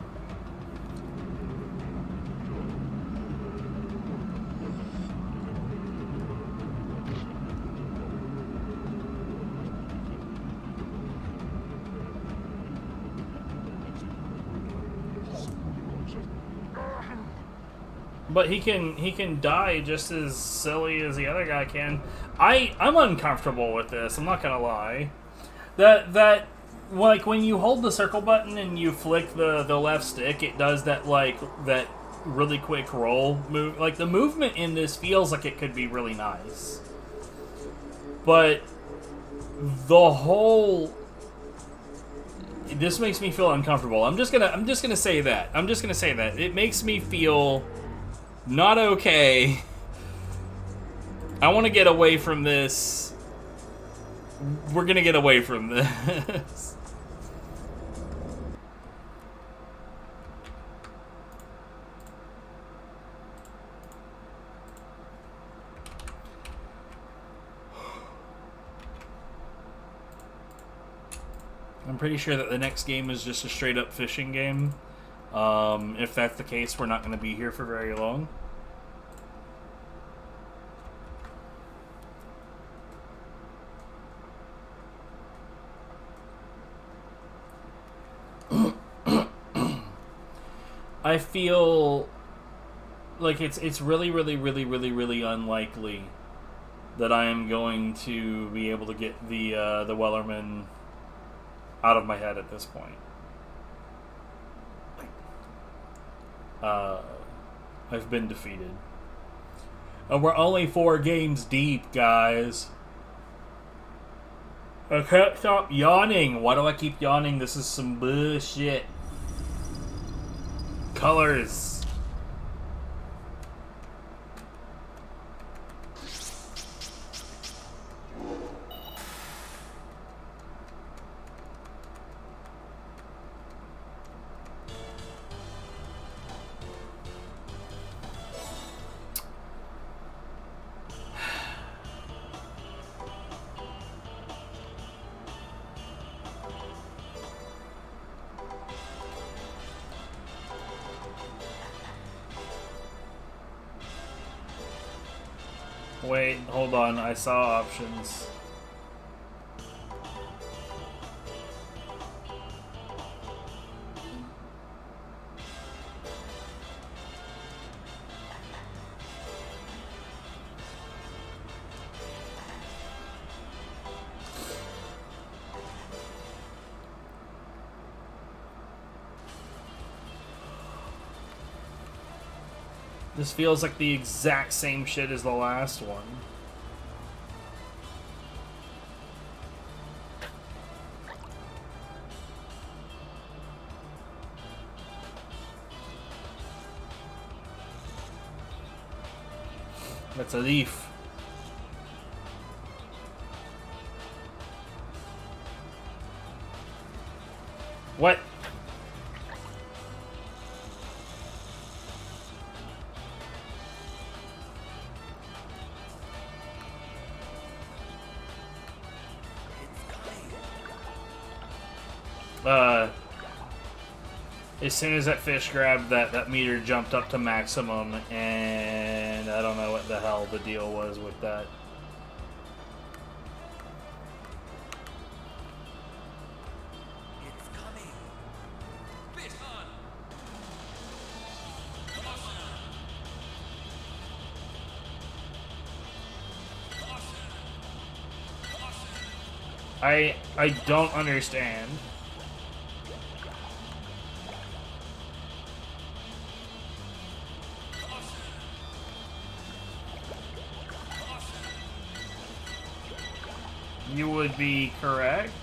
But he can die just as silly as the other guy can. I'm uncomfortable with this, I'm not gonna lie. That like when you hold the circle button and you flick the left stick, it does that that really quick roll move. Like the movement in this feels like it could be really nice. But the whole this makes me feel uncomfortable. I'm just gonna say that. I'm just gonna say that. It makes me feel not okay. I want to get away from this. We're gonna get away from this. I'm pretty sure that the next game is just a straight up fishing game. If that's the case, we're not going to be here for very long. I feel like it's really unlikely that I am going to be able to get the Wellerman out of my head at this point. I've been defeated. And we're only 4 games deep, guys. I can't stop yawning. Why do I keep yawning? This is some bullshit. Colors. Wait, hold on. I saw options. This feels like the exact same shit as the last one. That's a leaf. What? As soon as that fish grabbed, that meter jumped up to maximum, and I don't know what the hell the deal was with that. It's coming. Fish on. I don't understand. You would be correct.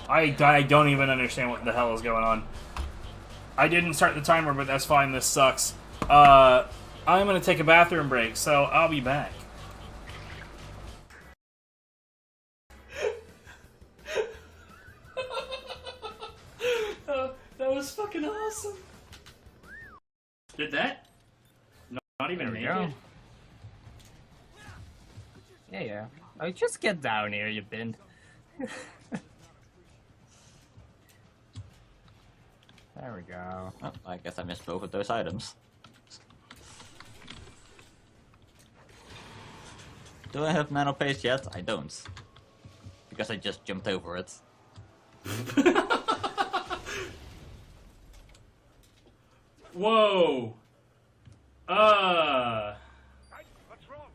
I don't even understand what the hell is going on. I didn't start the timer, but that's fine. This sucks. I'm gonna take a bathroom break, so I'll be back. That was fucking awesome. Did that? Not even make it? Yeah. Oh, just get down here, you bin. There we go. Oh, I guess I missed both of those items. Do I have nano paste yet? I don't. Because I just jumped over it. Whoa! What's wrong?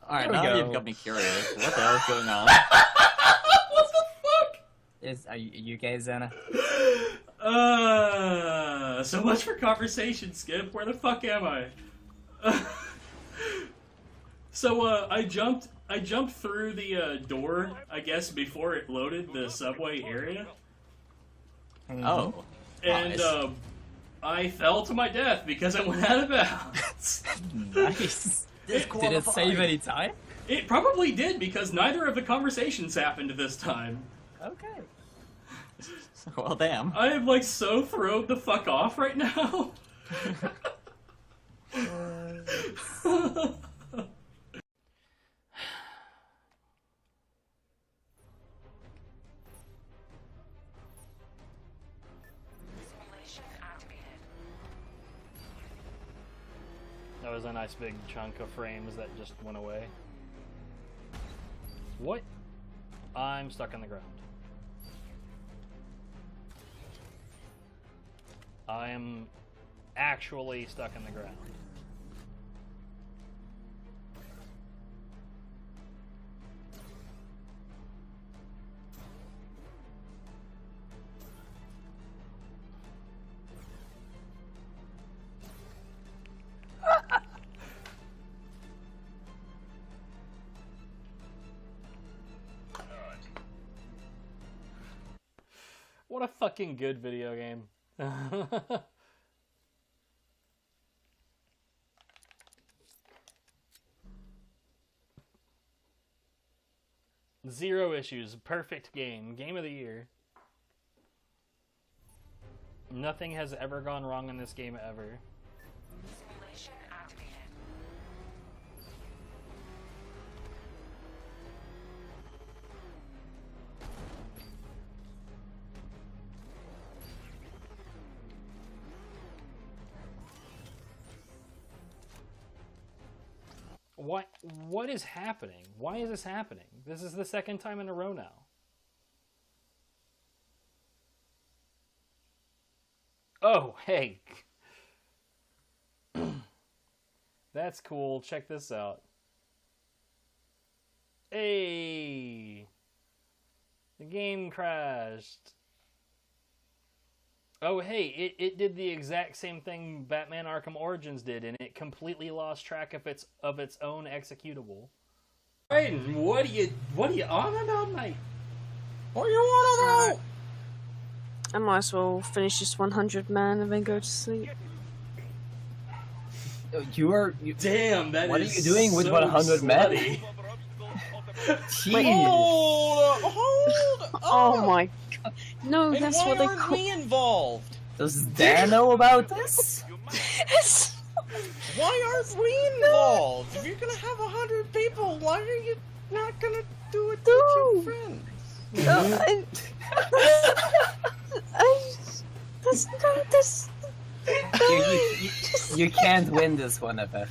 Alright, There we now go. you've got me curious. What the hell is going on? What the fuck? Are you guys in? So much for conversation, Skip. Where the fuck am I? I jumped through the door, I guess, before it loaded the subway area. Oh. And, nice. I fell to my death because I went out of bounds. Nice. Did it save any time? It probably did, because neither of the conversations happened this time. Okay. Well, damn. I am, like, so thrown the fuck off right now. That was a nice big chunk of frames that just went away. What? I'm stuck on the ground. I am actually stuck in the ground. What a fucking good video game. Zero issues. Perfect game. Game of the year. Nothing has ever gone wrong in this game ever. Simulation activated. What is happening? Why is this happening? This is the second time in a row now. Oh, hey. That's cool. Check this out. Hey. The game crashed. Oh, hey, it did the exact same thing Batman Arkham Origins did, and it completely lost track of its own executable. Raiden, what are you on about, mate? What do you want about? I might as well finish this 100 man and then go to sleep. Damn, that what is are you doing with so 100 men? Wait, Hold oh my god. No, and that's why what they aren't call. we involved? Does Dan know about this? Why aren't we involved? If you're gonna have 100 people, why are you not gonna do it with your friends? No, that's You can't win this one, FF.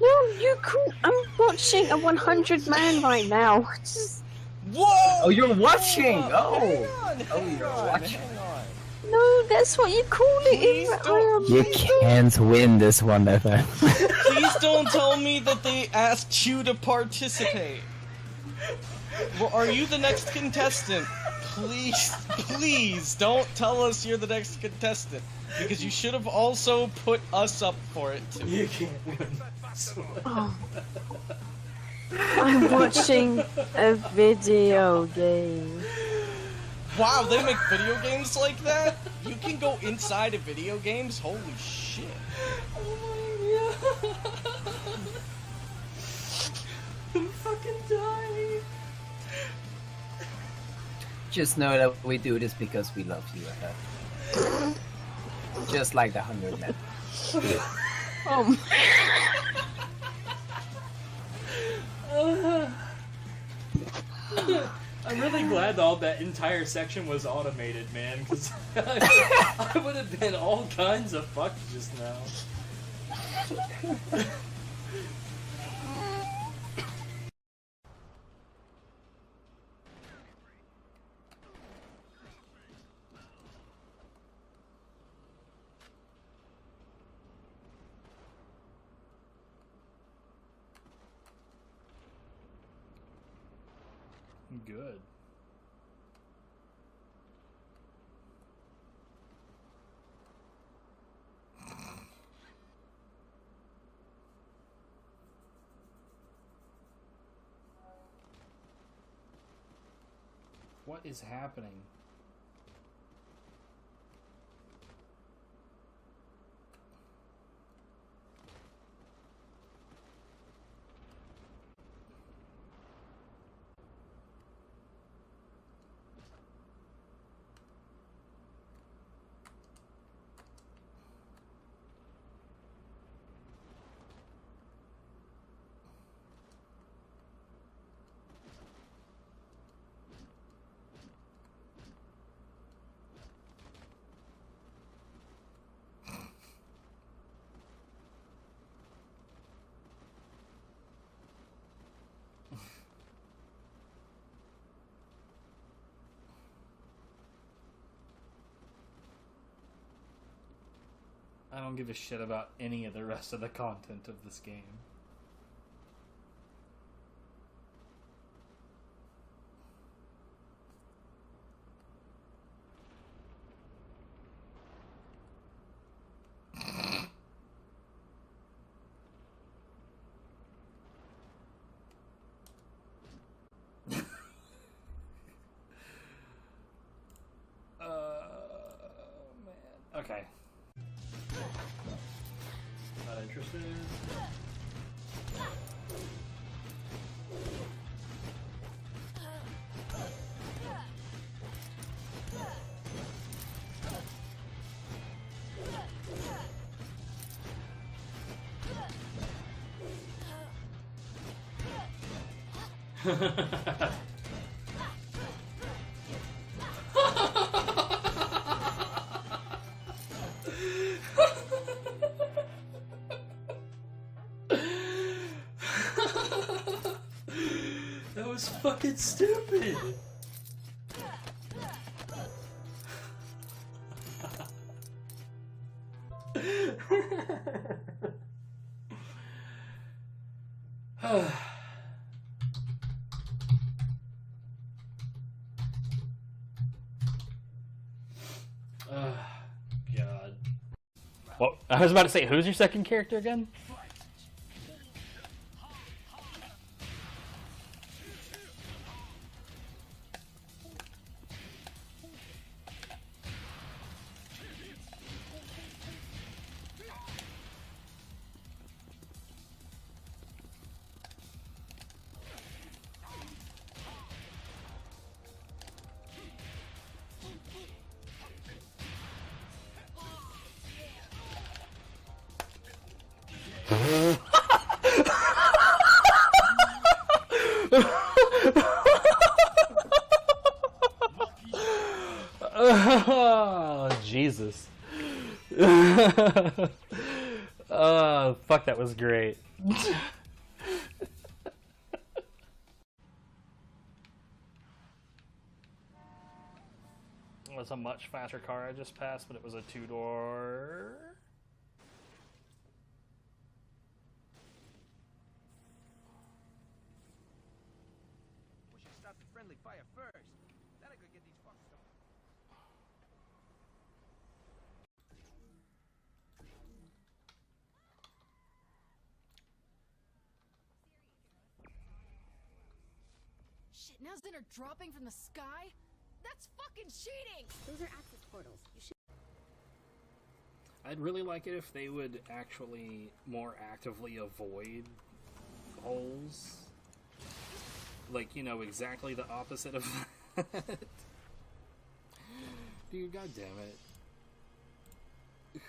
no, you cool. I'm watching a 100 man right now. Whoa! Oh, you're watching! Oh! Hang on, You're watching. hang on. No, that's what you call it in You can't win this one, FF. Please don't tell me that they asked you to participate. Well, are you the next contestant? Please don't tell us you're the next contestant. Because you should have also put us up for it too. You can't win. Oh. I'm watching a video game. Wow, they make video games like that? You can go inside of video games? Holy shit. Oh my god. I'm fucking dying. Just know that we do this because we love you, FF. Just like the 100 men. I'm really glad all that entire section was automated, man, because I would have been all kinds of fucked just now. Good. What is happening? I don't give a shit about any of the rest of the content of this game. Man. Okay. Not interested. That was fucking stupid. Oh, I was about to say, who's your second character again? Oh, Jesus. Oh, fuck, that was great. It was a much faster car I just passed, but it was a two-door. We should start the friendly fire first. Then I could get these fucks started. Shit, now Zen are dropping from the sky? That's fucking cheating! Those are access portals. You should. I'd really like it if they would actually more actively avoid holes. Like, you know, exactly the opposite of that. Dude, god damn it.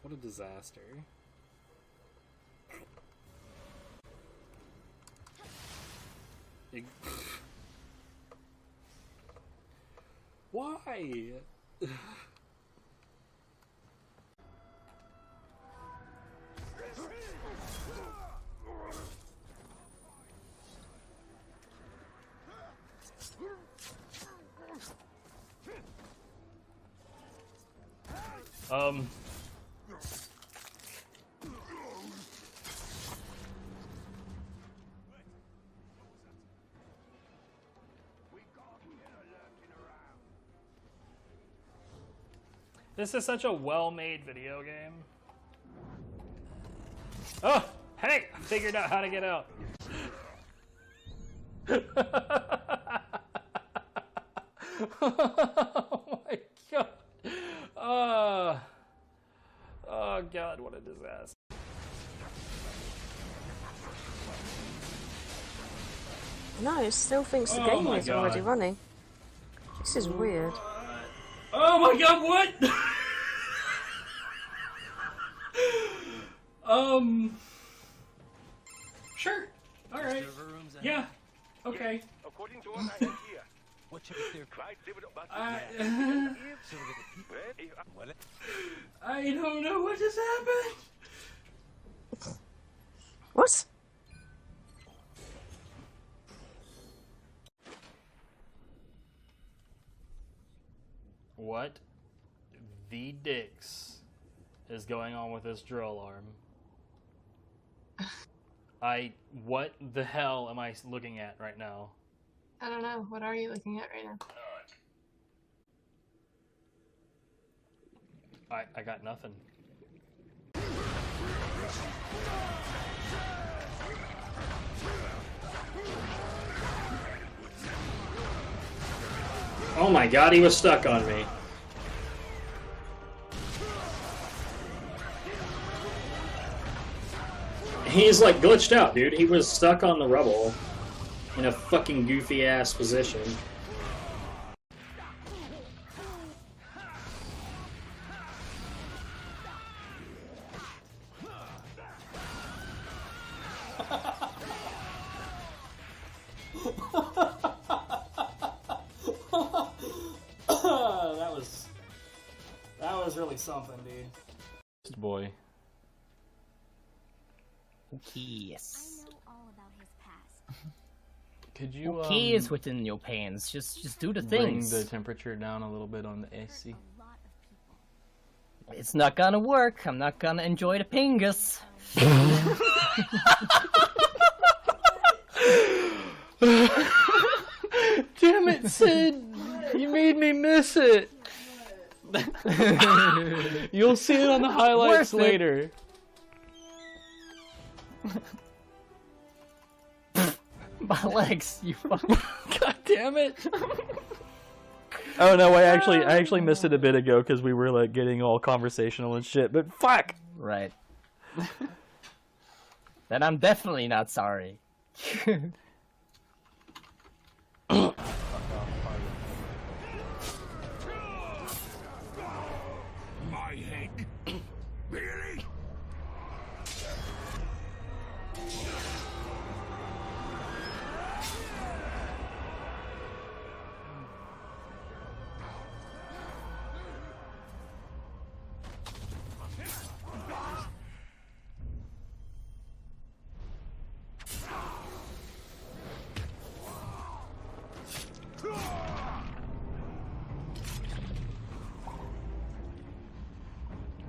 What a disaster. Why? This is such a well-made video game. Oh, hey! I figured out how to get out. Oh my god. Oh god, what a disaster. No, it still thinks the game is already running. This is weird. Oh my god, what? Sure. Alright. Yeah. Okay. According to what I have here. What check there? I don't know what just happened. What? What the dicks is going on with this drill alarm? What the hell am I looking at right now? I don't know. What are you looking at right now? I got nothing. Oh my god, he was stuck on me. He's like glitched out, dude. He was stuck on the rubble in a fucking goofy ass position. That was really something, dude. Boy. Yes. I know all about his past. Could you Who cares what's in your pants? Just do the bring things. the temperature down a little bit on the AC? It's not gonna work. I'm not gonna enjoy the pingus. Damn it, Sid! You made me miss it! You'll see it on the highlights Worth it. later. My legs, you fucking. God damn it! Oh no, I actually missed it a bit ago because we were like getting all conversational and shit. But fuck. Right. Then I'm definitely not sorry. My head. Really?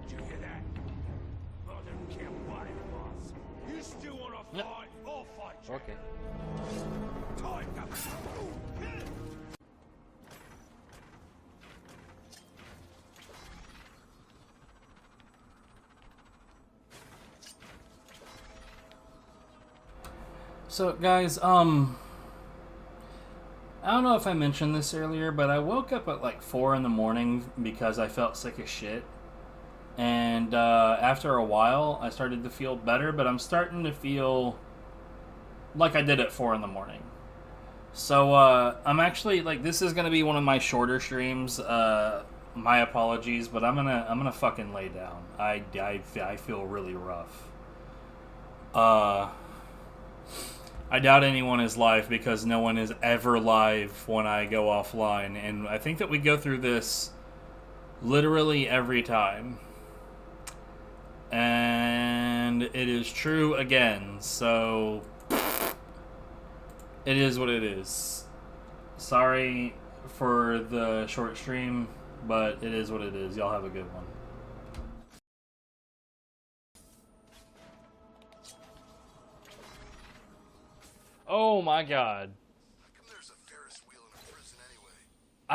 Did you hear that? I don't care what it was. You still want to fight? I'll fight you. Okay. Time to... So, guys, I don't know if I mentioned this earlier, but I woke up at like 4 in the morning because I felt sick as shit. And after a while, I started to feel better, but I'm starting to feel like I did at 4 in the morning. So, I'm actually, like, this is going to be one of my shorter streams. My apologies, but I'm gonna fucking lay down. I feel really rough. I doubt anyone is live because no one is ever live when I go offline, and I think that we go through this literally every time. And it is true again, so it is what it is. Sorry for the short stream, but it is what it is. Y'all have a good one. Oh my god.